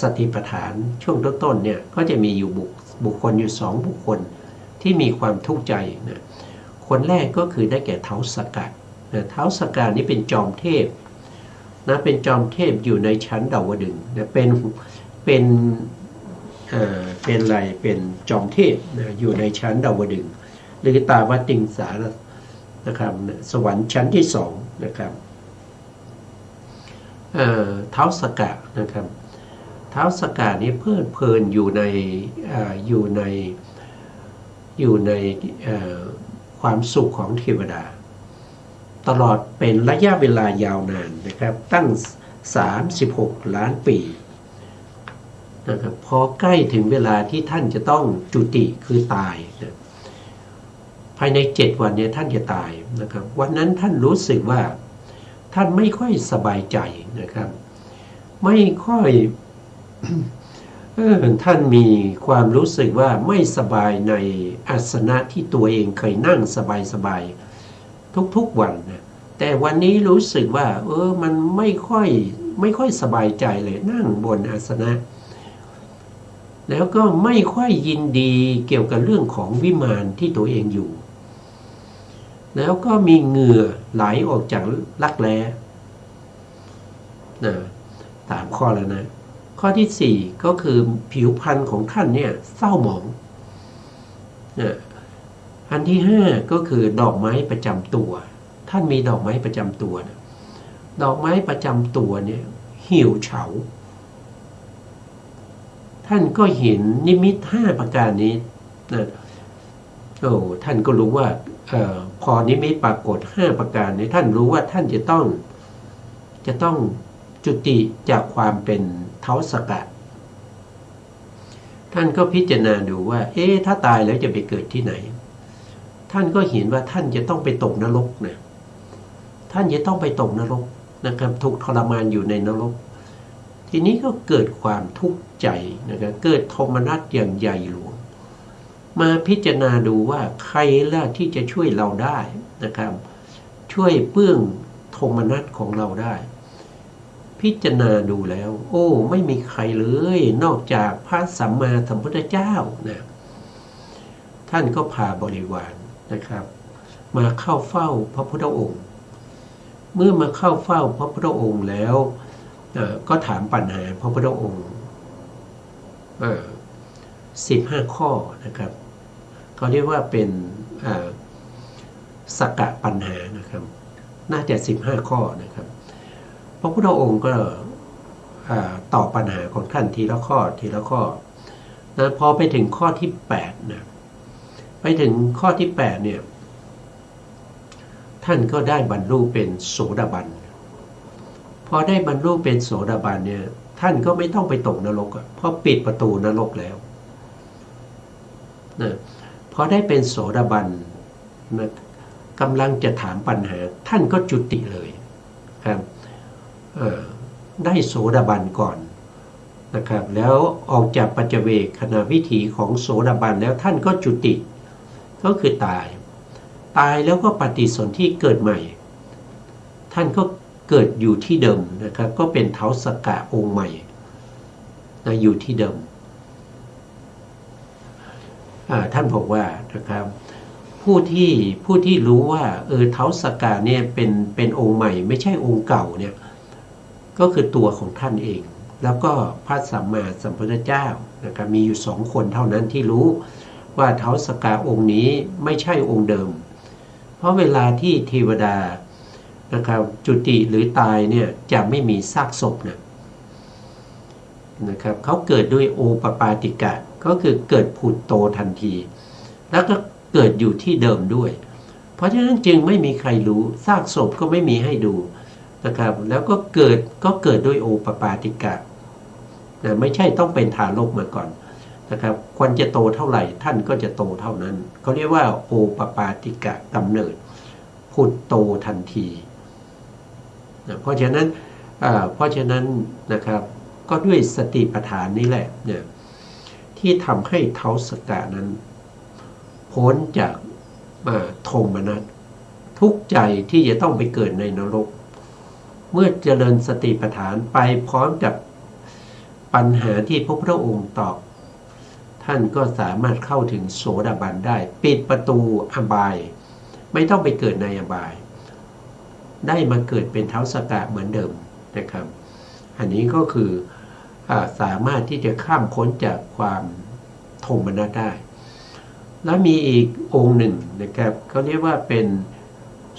สติปัฏฐานช่วงต้นๆเนี่ยก็จะมีอยู่บุคคลอยู่2บุคคลที่มีความทุกข์ใจนะคนแรกก็คือได้แก่เท้าสกัดเท้าสกัดนี้เป็นจอมเทพนะเป็นจอมเทพอยู่ในชั้นดาวดึงส์นะเป็นอะไรเป็นจอมเทพนะอยู่ในชั้นดาวดึงส์หรือตาวติงสานะครับสวรรค์ชั้นที่2นะครับเท้าสกัดนะครับเท้าสกัดนี้เพลิดเพลินอยู่ในความสุขของเทวดาตลอดเป็นระยะเวลายาวนานนะครับตั้ง36 ล้านปีนะครับพอใกล้ถึงเวลาที่ท่านจะต้องจุติคือตายนะภายใน7 วันนี้ท่านจะตายนะครับวันนั้นท่านรู้สึกว่าท่านไม่ค่อยสบายใจนะครับไม่ค่อยท่านมีความรู้สึกว่าไม่สบายในอาสนะที่ตัวเองเคยนั่งสบายทุกวันนะแต่วันนี้รู้สึกว่ามันไม่ค่อยสบายใจเลยนั่งบนอาสนะแล้วก็ไม่ค่อยยินดีเกี่ยวกับเรื่องของวิมานที่ตัวเองอยู่แล้วก็มีเหงื่อไหลออกจากรักแร้นะ3 ข้อแล้วนะ ข้อที่สี่ก็คือผิวพรรณของท่านเนี่ยเศร้าหมองอันที่ห้าก็คือดอกไม้ประจำตัวท่านมีดอกไม้ประจำตัวนะดอกไม้ประจำตัวเนี่ยเหี่ยวเฉาท่านก็เห็นนิมิต5ประการนี้นะท่านก็รู้ว่าพอนิมิตปรากฏ5ประการนี้ท่านรู้ว่าท่านจะต้องจุติจากความเป็นเท้าสกะท่านก็พิจารณาดูว่าถ้าตายแล้วจะไปเกิดที่ไหนท่านก็เห็นว่าท่านจะต้องไปตกนรกนะท่านจะต้องไปตกนรกนะครับถูกทรมานอยู่ในนรกทีนี้ก็เกิดความทุกข์ใจนะครับเกิดโทมนัสอย่างใหญ่หลวงมาพิจารณาดูว่าใครล่ะที่จะช่วยเราได้นะครับช่วยเปื้องโทมนัสของเราได้พิจารณาดูแล้วไม่มีใครเลยนอกจากพระสัมมาสัมพุทธเจ้านะท่านก็พาบริวารนะครับมาเข้าเฝ้าพระพุทธองค์เมื่อมาเข้าเฝ้าพระพุทธองค์แล้วก็ถามปัญหาพระพุทธองค์15 ข้อนะครับเขาเรียกว่าเป็นสักกะปัญหานะครับน่าจะ15 ข้อนะครับพระพุทธองค์ก็ตอบปัญหาของท่านทีละข้อทีละข้อนะพอไปถึงข้อที่8นะไปถึงข้อที่8เนี่ยท่านก็ได้บรรลุเป็นโสดาบันพอได้บรรลุเป็นโสดาบันเนี่ยท่านก็ไม่ต้องไปตกนรกเพราะปิดประตูนรกแล้วนะพอได้เป็นโสดาบันนะกำลังจะถามปัญหาท่านก็จุติเลยครับได้โสดาบันก่อนนะครับแล้วออกจากปัจเจเวคขณะวิถีของโสดาบันแล้วท่านก็จุติก็คือตายแล้วก็ปฏิสนธิเกิดใหม่ท่านก็เกิดอยู่ที่เดิมนะครับก็เป็นเท้าสกะองค์ใหม่นะอยู่ที่เดิมท่านบอกว่านะครับผู้ที่รู้ว่าเท้าสกะเนี่ยเป็นองค์ใหม่ไม่ใช่องค์เก่าเนี่ยก็คือตัวของท่านเองแล้วก็พระสัมมาสัมพุทธเจ้านะครับมีอยู่2 คนเท่านั้นที่รู้ว่าเท้าสกะองค์นี้ไม่ใช่องค์เดิมเพราะเวลาที่เทวดานะครับจุติหรือตายเนี่ยจะไม่มีซากศพนะครับเขาเกิดด้วยโอปปาติกะก็คือเกิดผุดโตทันทีแล้วก็เกิดอยู่ที่เดิมด้วยเพราะฉะนั้นจึงไม่มีใครรู้ซากศพก็ไม่มีให้ดูนะครับแล้วก็เกิดด้วยโอปปาติกะนะไม่ใช่ต้องเป็นทารกมาก่อนนะครับควรจะโตเท่าไหร่ท่านก็จะโตเท่านั้นเขาเรียกว่าโอปปาติกะกำเนิดผุดโตทันทีนะเพราะฉะนั้นนะครับก็ด้วยสติปัฏฐานนี้แหละเนี่ยที่ทำให้เท้าสกะนั้นพ้นจากโทมนัสทุกข์ใจที่จะต้องไปเกิดในนรกเมื่อเจริญสติปัฏฐานไปพร้อมกับปัญหาที่พระพุทธองค์ตอบท่านก็สามารถเข้าถึงโสดาบันได้ปิดประตูอบายไม่ต้องไปเกิดในอบายได้มาเกิดเป็นเท้าสกะเหมือนเดิมนะครับอันนี้ก็คือสามารถที่จะข้ามพ้นจากความโทมนัสได้แล้วมีอีกองค์หนึ่งนะครับเขาเรียกว่าเป็น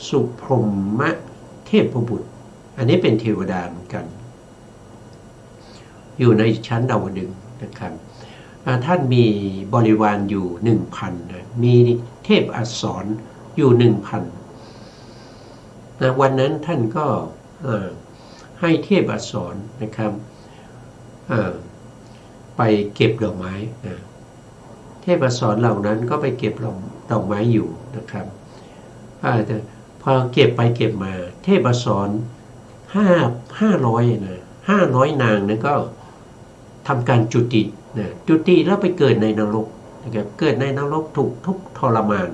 สุพรหมเทพบุตรอันนี้เป็นเทวดาเหมือนกันอยู่ในชั้นดาวดึงส์นะครับท่านมีบริวารอยู่ 1,000 นะมีเทพอักษรอยู่ 1,000 นะวันนั้นท่านก็ให้เทพอักษรนะครับไปเก็บดอกไม้นะเทพอักษรเหล่านั้นก็ไปเก็บดอกไม้อยู่นะครับพอเก็บไปเก็บมาเทพอักษร500นะ500 นางนั้นก็ทำการจุตินะจุติแล้วไปเกิดในนรกนะครับเกิดในนรกถูกทุกข์ทรมาน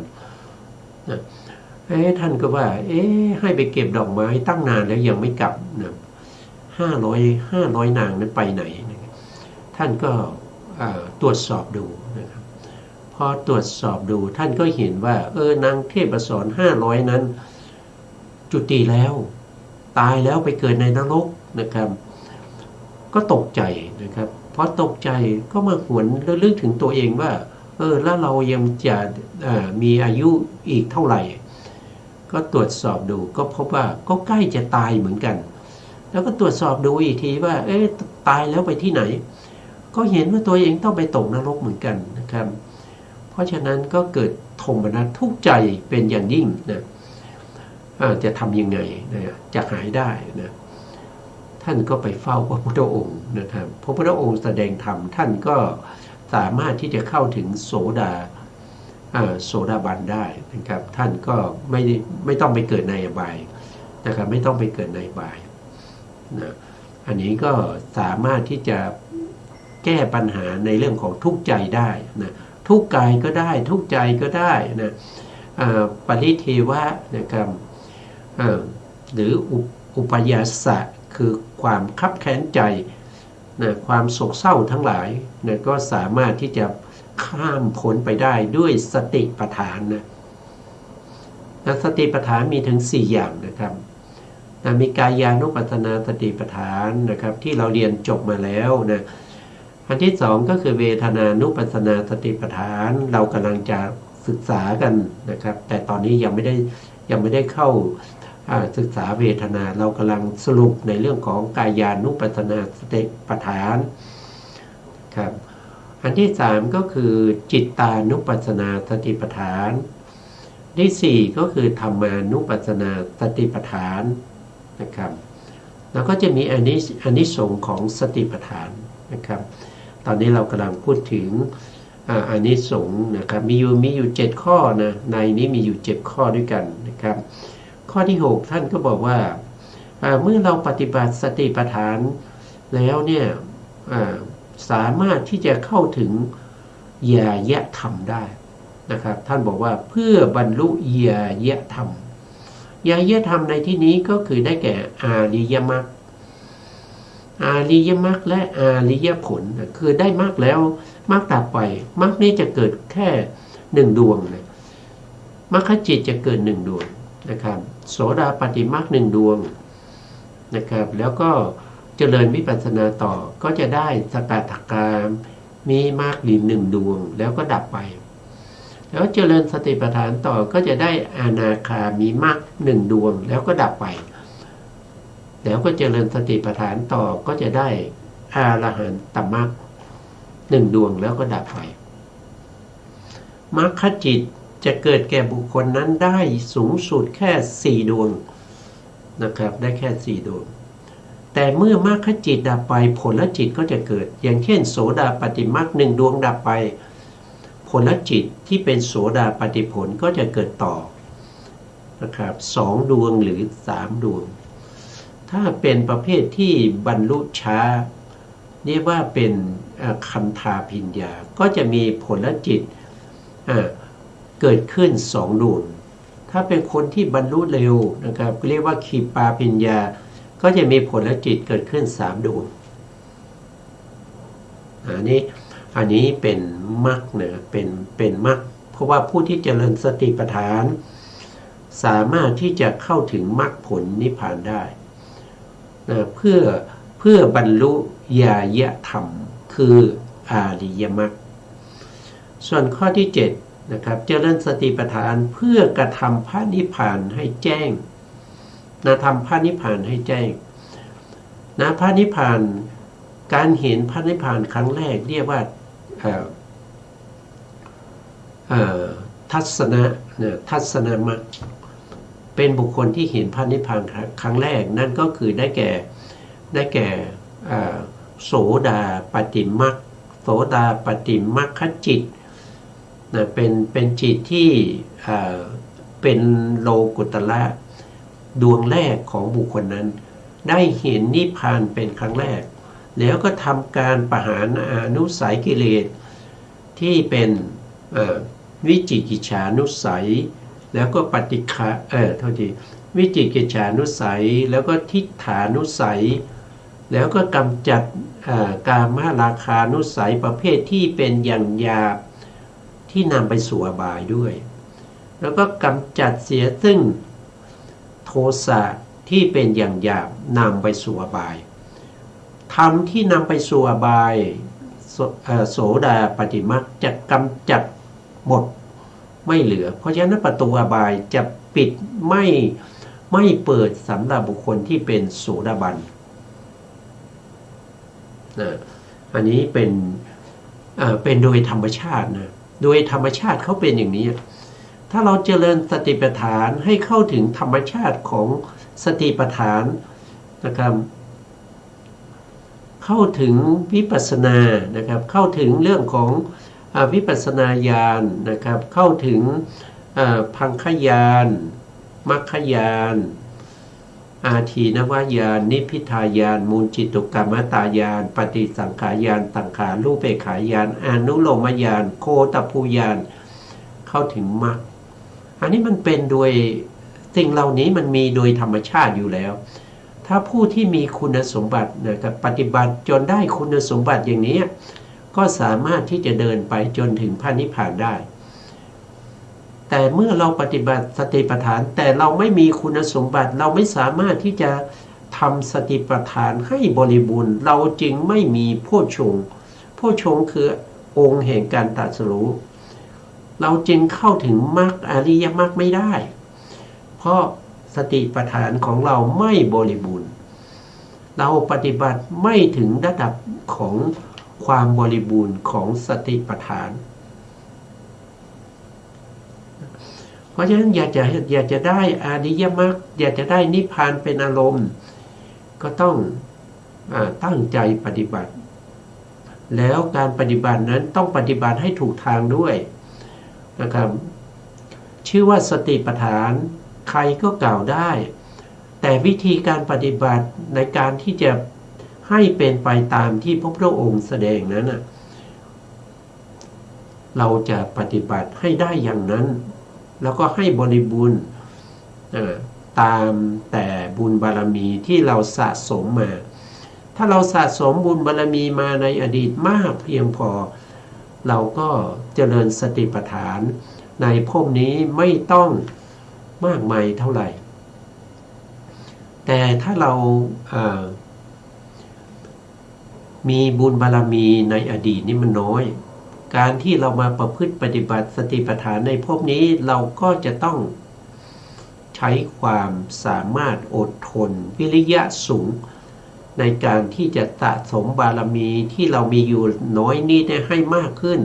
นะท่านก็ว่าให้ไปเก็บดอกไม้ตั้งนานแล้วยังไม่กลับนะ500 นางนั้นไปไหนนะท่านก็ตรวจสอบดูนะครับพอตรวจสอบดูท่านก็เห็นว่านางเทพอักษร500นั้นจุติแล้วตายแล้วไปเกิดในนรกนะครับ ก็ตกใจนะครับเพราะตกใจก็มาหวนระลึกถึงตัวเองว่าแล้วเรายังจะมีอายุอีกเท่าไหร่ก็ตรวจสอบดูก็พบว่าก็ใกล้จะตายเหมือนกันแล้วก็ตรวจสอบดูอีกทีว่าตายแล้วไปที่ไหนก็เห็นว่าตัวเองต้องไปตกนรกเหมือนกันนะครับเพราะฉะนั้นก็เกิดโทมนัสทุกข์ใจเป็นอย่างยิ่งนะจะทำยังไงนะจะหายได้นะท่านก็ไปเฝ้าพระพุทธองค์นะครับพระพุทธองค์แสดงธรรมท่านก็สามารถที่จะเข้าถึงโสดาบันได้นะครับท่านก็ไม่ต้องไปเกิดในอบายนะครับไม่ต้องไปเกิดในอบายนะอันนี้ก็สามารถที่จะแก้ปัญหาในเรื่องของทุกข์ใจได้นะทุกข์กายก็ได้ทุกข์ใจก็ได้นะปริเทวะนะครับหรืออุปยาสะคือความคับแค้นใจนะความโศกเศร้าทั้งหลายนะก็สามารถที่จะข้ามพ้นไปได้ด้วยสติปัฏฐานนะสติปัฏฐานมีถึง4อย่างนะครับมีกายานุปัสสนาสติปัฏฐานนะครับที่เราเรียนจบมาแล้วนะอันที่2ก็คือเวทนานุปัสสนาสติปัฏฐานเรากำลังจะศึกษากันนะครับแต่ตอนนี้ยังไม่ได้เข้าศึกษาเวทนาเรากำลังสรุปในเรื่องของกายานุปัสสนาสติปัฏฐานครับอันที่3ก็คือจิตตานุปัสสนาสติปัฏฐานที่4ก็คือธรรมานุปัสสนาสติปัฏฐานนะครับแล้วก็จะมีอานิสงส์ของสติปัฏฐานนะครับตอนนี้เรากำลังพูดถึงอานิสงส์นะครับมีอยู่7ข้อนะในนี้มีอยู่7ข้อด้วยกันนะครับข้อที่6ท่านก็บอกว่าเมื่อเราปฏิบัติสติปัฏฐานแล้วเนี่ยสามารถที่จะเข้าถึงญายะธรรมได้นะครับท่านบอกว่าเพื่อบรรลุญายะธรรมญายะธรรมในที่นี้ก็คือได้แก่อาริยมรรคและอาริยผลคือได้มรรคแล้วมรรคดับไปมรรคนี้จะเกิดแค่1ดวงนะมรรคจิตจะเกิด1ดวงนะครับโสดาปัตติมรรค1ดวงนะครับแล้วก็เจริญวิปัสสนาต่อก็จะได้สกทาคามีมรรค1ดวงแล้วก็ดับไปแล้วเจริญสติปัฏฐานต่อก็จะได้อนาคามีมรรค1ดวงแล้วก็ดับไปแล้วก็เจริญสติปัฏฐานต่อก็จะได้อรหันตมรรค1ดวงแล้วก็ดับไปมรรคจิตจะเกิดแก่บุคคลนั้นได้สูงสุดแค่4ดวงนะครับได้แค่4ดวงแต่เมื่อมรรคจิตดับไปผลจิตก็จะเกิดอย่างเช่นโสดาปัตติมรรค1ดวงดับไปผลจิตที่เป็นโสดาปัตติผลก็จะเกิดต่อนะครับ2ดวงหรือ3ดวงถ้าเป็นประเภทที่บรรลุช้าเรียกว่าเป็นคันธาภิญญาก็จะมีผลจิตเกิดขึ้น2ดวงถ้าเป็นคนที่บรรลุเร็วนะครับเรียกว่าขีปาภิญญาก็จะมีผลจิตเกิดขึ้น3ดวงอันนี้เป็นมรรคนะเป็นมรรคเพราะว่าผู้ที่เจริญสติปัฏฐานสามารถที่จะเข้าถึงมรรคผลนิพพานได้นะเพื่อบรรลุญายะธรรมคืออาริยมรรคส่วนข้อที่7นะครับเจริญสติปัฏฐานเพื่อกระทำพระนิพพานให้แจ้งนะทำพระนิพพานให้แจ้งนะพระนิพพานการเห็นพระนิพพานครั้งแรกเรียกว่าทัศนะทัศนมรรคเป็นบุคคลที่เห็นพระนิพพานครั้งแรกนั่นก็คือได้แก่โสดาปัตติมรรคโสดาปัตติมรรคจิตนะเป็นจิตที่เป็นโลกุตระดวงแรกของบุคคลนั้นได้เห็นนิพพานเป็นครั้งแรกแล้วก็ทำการประหารอนุสัยกิเลสที่เป็นวิจิกิจฉานุสัยแล้วก็ปฏิฆะวิจิกิจฉานุสัยแล้วก็ทิฏฐานุสัยแล้วก็กำจัดกามราคานุสัยประเภทที่เป็นอย่างหยาบที่นำไปสู่อบายด้วยแล้วก็กำจัดเสียซึ่งโทสะที่เป็นอย่างหยาบนำไปสู่อบาย ธรรมที่นำไปสู่อบายโสดาปัตติมรรคจะกำจัดหมดไม่เหลือเพราะฉะนั้นประตูอบายจะปิดไม่เปิดสำหรับบุคคลที่เป็นโสดาบันอันนี้เป็นโดยธรรมชาตินะโดยธรรมชาติเขาเป็นอย่างนี้ถ้าเราเจริญสติปัฏฐานให้เข้าถึงธรรมชาติของสติปัฏฐานนะครับเข้าถึงวิปัสสนานะครับเข้าถึงเรื่องของวิปัสสนาญาณนะครับเข้าถึงพังคญาณมัคคญาณอาทีนวญาณนิพพิทายานมูลจิตุกรรมตายานปฏิสังขายานตังขารูปเปขายานอนุโลมญาณโคตภูญาณเข้าถึงมรรคอันนี้มันเป็นโดยสิ่งเหล่านี้มันมีโดยธรรมชาติอยู่แล้วถ้าผู้ที่มีคุณสมบัตินะครับปฏิบัติจนได้คุณสมบัติอย่างนี้ก็สามารถที่จะเดินไปจนถึงพระนิพพานได้แต่เมื่อเราปฏิบัติสติปัฏฐานแต่เราไม่มีคุณสมบัติเราไม่สามารถที่จะทำสติปัฏฐานให้บริบูรณ์เราจึงไม่มีโพชฌงค์โพชฌงค์คือองค์แห่งการตรัสรู้เราจึงเข้าถึงมรรคอริยมรรคไม่ได้เพราะสติปัฏฐานของเราไม่บริบูรณ์เราปฏิบัติไม่ถึงระดับของความบริบูรณ์ของสติปัฏฐานเพราะฉะนั้นอยากจะได้อริยมรรคอยากจะได้นิพพานเป็นอารมณ์ก็ต้องตั้งใจปฏิบัติแล้วการปฏิบัตินั้นต้องปฏิบัติให้ถูกทางด้วยนะครับชื่อว่าสติปัฏฐานใครก็กล่าวได้แต่วิธีการปฏิบัติในการที่จะให้เป็นไปตามที่พระพุทธองค์แสดงนั้นเราจะปฏิบัติให้ได้อย่างนั้นแล้วก็ให้บริบูรณ์ตามแต่บุญบารมีที่เราสะสมมาถ้าเราสะสมบุญบารมีมาในอดีตมากเพียงพอเราก็เจริญสติปัฏฐานในภพนี้ไม่ต้องมากมายเท่าไหร่แต่ถ้าเรามีบุญบารมีในอดีตนี่มันน้อยการที่เรามาประพฤติปฏิบัติสติปัฏฐานในภพนี้เราก็จะต้องใช้ความสามารถอดทนวิริยะสูงในการที่จะสะสมบารมีที่เรามีอยู่น้อยนี้ให้มากขึ้น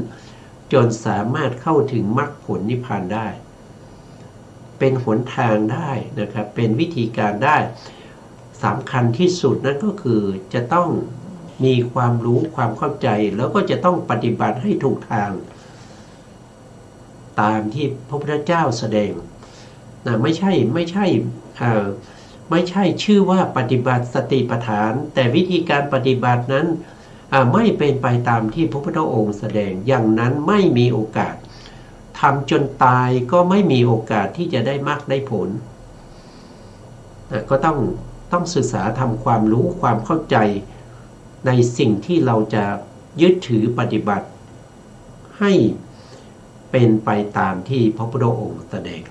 จนสามารถเข้าถึงมรรคผลนิพพานได้เป็นหนทางได้นะครับเป็นวิธีการได้สำคัญที่สุดนั่นก็คือจะต้องมีความรู้ความเข้าใจแล้วก็จะต้องปฏิบัติให้ถูกทางตามที่พระพุทธเจ้าแสดงนะไม่ใช่ชื่อว่าปฏิบัติสติปัฏฐานแต่วิธีการปฏิบัตินั้นไม่เป็นไปตามที่พระพุทธองค์แสดงอย่างนั้นไม่มีโอกาสทำจนตายก็ไม่มีโอกาสที่จะได้มรรคได้ผลก็ต้องศึกษาทำความรู้ความเข้าใจในสิ่งที่เราจะยึดถือปฏิบัติให้เป็นไปตามที่พระพุทธองค์แสดง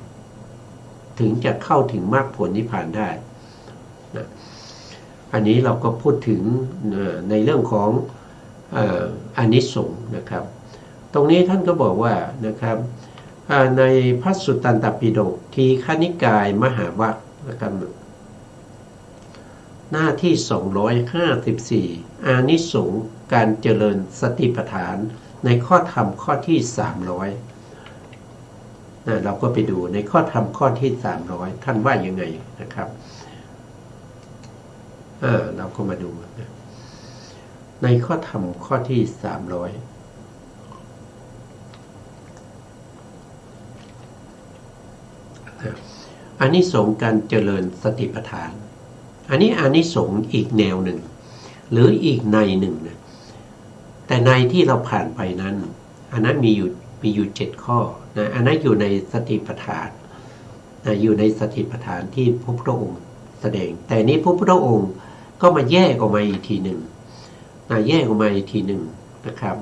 ถึงจะเข้าถึงมรรคผลนิพพานได้นะอันนี้เราก็พูดถึงในเรื่องของอานิสงส์นะครับตรงนี้ท่านก็บอกว่านะครับในพระสุตตันตปิฎกทีฆนิกายมหาวรรคนะครับหน้าที่254อานิสงส์การเจริญสติปัฏฐานในข้อธรรมข้อที่300เราก็ไปดูในข้อธรรมข้อที่300ท่านว่ายังไงนะครับเราก็มาดูนะในข้อธรรมข้อที่300อานิสงส์การเจริญสติปัฏฐานอันนี้อานิสงส์อีกแนวหนึ่งหรืออีกในหนึ่งนะแต่ในที่เราผ่านไปนั้นอันนั้นมีอยู่7ข้อนะอันนั้นอยู่ในสติปัฏฐานนะอยู่ในสติปัฏฐานที่พระพุทธองค์แสดงแต่นี้พระพุทธองค์ก็มาแยกออกมาอีกทีหนึ่งนะแยกออกมาอีกทีหนึ่งนะครับ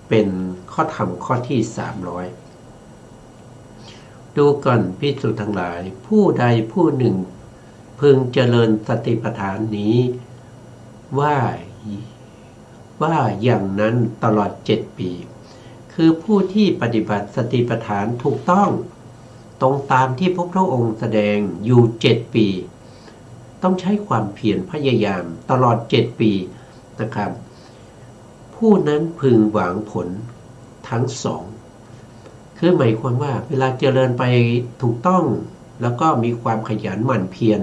เป็นข้อธรรมข้อที่300ดูก่อนภิกษุทั้งหลายผู้ใดผู้หนึ่งพึงเจริญสติปัฏฐานนี้ ว่าอย่างนั้นตลอด7 ปีคือผู้ที่ปฏิบัติสติปัฏฐานถูกต้องตรงตามที่พระพุทธองค์แสดงอยู่7 ปีต้องใช้ความเพียรพยายามตลอด7 ปีนะครับผู้นั้นพึงหวังผลทั้งสองคือหมายความว่าเวลาเจริญไปถูกต้องแล้วก็มีความขยันหมั่นเพียร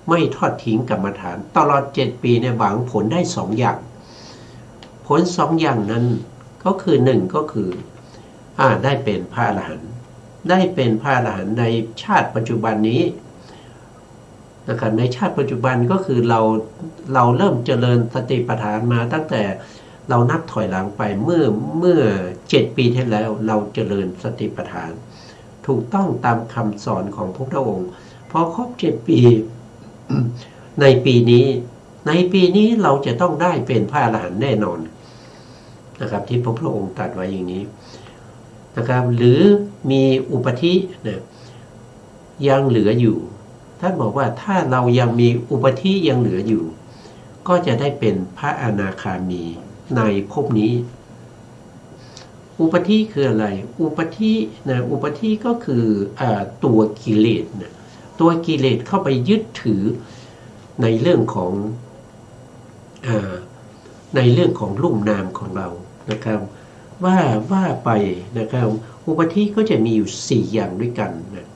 ไม่ทอดทิ้งกรรมฐานตลอด7 ปีเนี่ยหวังผลได้2 อย่างผล2 อย่างนั้นก็คือ1ก็คือได้เป็นพระอรหันต์ได้เป็นพระอรหันต์ในชาติปัจจุบันนี้นะครับในชาติปัจจุบันก็คือเราเริ่มเจริญสติปัฏฐานมาตั้งแต่เรานับถอยหลังไปเมื่อ7 ปีที่แล้วเราเจริญสติปัฏฐานถูกต้องตามคำสอนของพระพุทธองค์พอครบ7 ปีในปีนี้เราจะต้องได้เป็นพระอรหันต์แน่นอนนะครับที่พระพุทธองค์ตรัสไว้อย่างนี้นะครับหรือมีอุปธินะยังเหลืออยู่ท่านบอกว่าถ้าเรายังมีอุปธิยังเหลืออยู่ก็จะได้เป็นพระอนาคามีในภพนี้อุปธิคืออะไรอุปธิก็คือตัวกิเลสนะตัวกิเลสเข้าไปยึดถือในเรื่องของรูปนามของเรานะครับว่าไปนะครับอุปธิก็จะมีอยู่4 อย่างด้วยกันนะ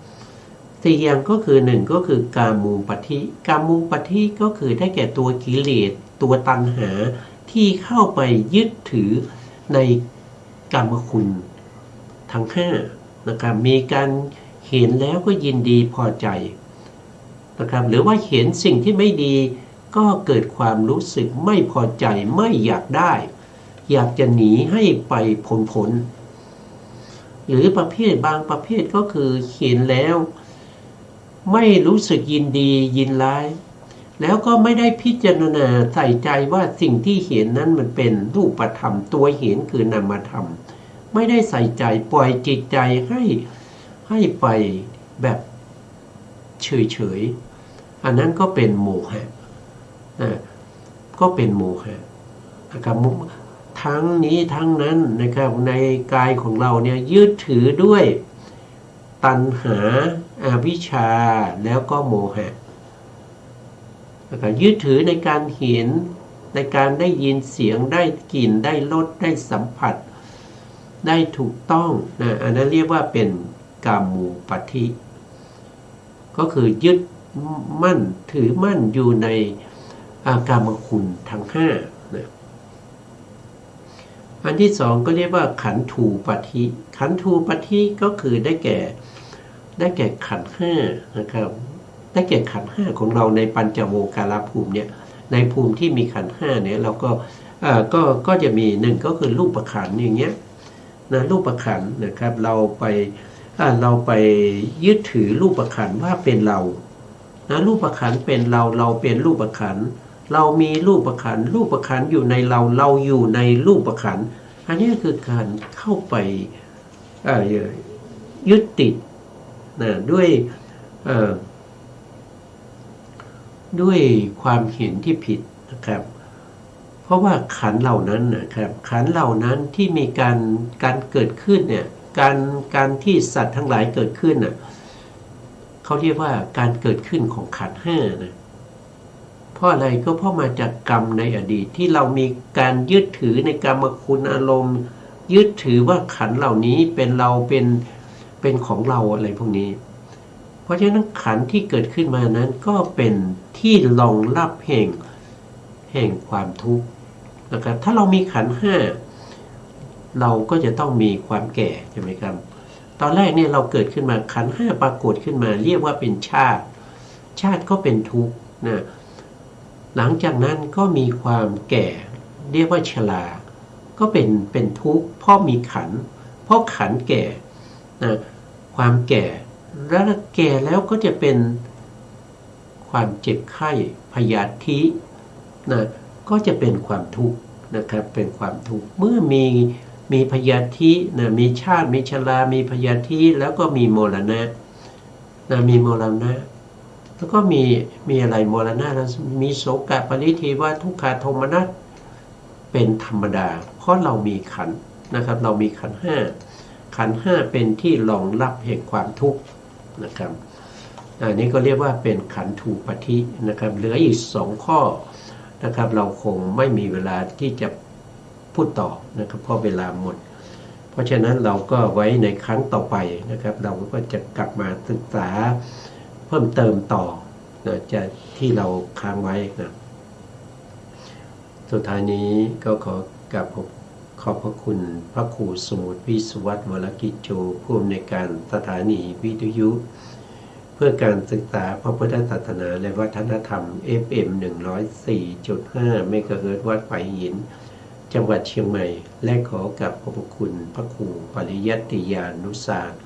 4 อย่างก็คือ1ก็คือกามูปธิก็คือได้แก่ตัวกิเลสตัวตัณหาที่เข้าไปยึดถือในกามคุณทั้ง5นะครับมีการเห็นแล้วก็ยินดีพอใจนะครับหรือว่าเห็นสิ่งที่ไม่ดีก็เกิดความรู้สึกไม่พอใจไม่อยากได้อยากจะหนีให้ไปพ้นหรือบางประเภทก็คือเห็นแล้วไม่รู้สึกยินดียินร้ายแล้วก็ไม่ได้พิจารณาใส่ใจว่าสิ่งที่เห็นนั้นมันเป็นรูปธรรมตัวเห็นคือนามธรรมไม่ได้ใส่ใจปล่อยจิตใจให้ไปแบบเฉยอันนั้นก็เป็นโมหะนะครับทั้งนี้ทั้งนั้นนะครับในกายของเราเนี่ยยึดถือด้วยตัณหาอวิชชาแล้วก็โมหะนะครับยึดถือในการเห็นในการได้ยินเสียงได้กลิ่นได้รสได้สัมผัสได้ถูกต้องอันนั้นเรียกว่าเป็นกามูปธิก็คือยึดมั่นถือมั่นอยู่ในกามคุณทั้ง5นะอันที่2ก็เรียกว่าขันธูปธิก็คือได้แก่ขันธ์5นะครับได้แก่ขันธ์5ของเราในปัญจโวการภูมิเนี่ยในภูมิที่มีขันธ์5เนี่ยเราก็จะมี1ก็คือรูปขันธ์อย่างเงี้ยนะรูปขันธ์นะครับเราไปยึดถือรูปขันธ์ว่าเป็นเรานะรูปขันธ์เป็นเราเป็นรูปขันธ์เรามีรูปขันธ์อยู่ในเราอยู่ในรูปขันธ์อันนี้คือการเข้าไปยึดติดนะด้วยความเห็นที่ผิดนะครับเพราะว่าขันธ์เหล่านั้นนะครับขันธ์เหล่านั้นที่มีการเกิดขึ้นเนี่ยการที่สัตว์ทั้งหลายเกิดขึ้นน่ะเขาเรียกว่าการเกิดขึ้นของขันธ์5นะเพราะอะไรก็เพราะมาจากกรรมในอดีตที่เรามีการยึดถือในกรรมคุณอารมณ์ยึดถือว่าขันธ์เหล่านี้เป็นเราเป็นของเราอะไรพวกนี้เพราะฉะนั้นขันธ์ที่เกิดขึ้นมานั้นก็เป็นที่รองรับแห่งความทุกข์นะครับถ้าเรามีขันธ์5เราก็จะต้องมีความแก่ใช่ไหมครับตอนแรกเนี่ยเราเกิดขึ้นมาขันธ์5ปรากฏขึ้นมาเรียกว่าเป็นชาติก็เป็นทุกข์นะหลังจากนั้นก็มีความแก่เรียกว่าชราก็เป็นทุกข์เพราะมีขันธ์เพราะขันธ์แก่นะความแก่แล้วแก่แล้วก็จะเป็นความเจ็บไข้พยาธินะก็จะเป็นความทุกข์นะครับเป็นความทุกข์เมื่อมีพยาธินะมีชาติมีชรามีพยาธิแล้วก็มีมรณะนะมีมรณะ แล้วก็มีอะไรมรณะแล้วมีโสกะปริเทวะทุกขโทมนัสเป็นธรรมดาเพราะเรามีขันธ์นะครับเรามีขันธ์ห้าขันธ์ห้าเป็นที่รองรับแห่งความทุกข์นะครับอันนี้ก็เรียกว่าเป็นขันธูปฏินะครับเหลืออีก2ข้อนะครับเราคงไม่มีเวลาที่จะพูดต่อนะครับเพราะเวลาหมดเพราะฉะนั้นเราก็ไว้ในครั้งต่อไปนะครับเราก็จะกลับมาศึกษาเพิ่มเติมต่อนะจะที่เราค้างไว้นะสุดท้ายนี้ก็ขอกราบขอบพระคุณพระครูสมุทรวิสุวัฒน์วรกิจโจผู้อำนวยการสถานีวิทยุเพื่อการศึกษาพระพุทธศาสนาและวัฒนธรรม FM 104.5 เมกะเฮิรตซ์วัดไผ่หินจังหวัดเชียงใหม่และขอกราบขอบพระคุณพระครูปริยัติยานุศาสตร์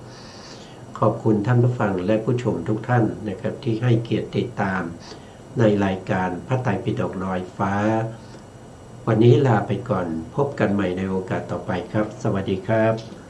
ขอบคุณท่านผู้ฟังและผู้ชมทุกท่านนะครับที่ให้เกียรติติดตามในรายการพระไตรปิฎกลอยฟ้าวันนี้ลาไปก่อนพบกันใหม่ในโอกาสต่อไปครับสวัสดีครับ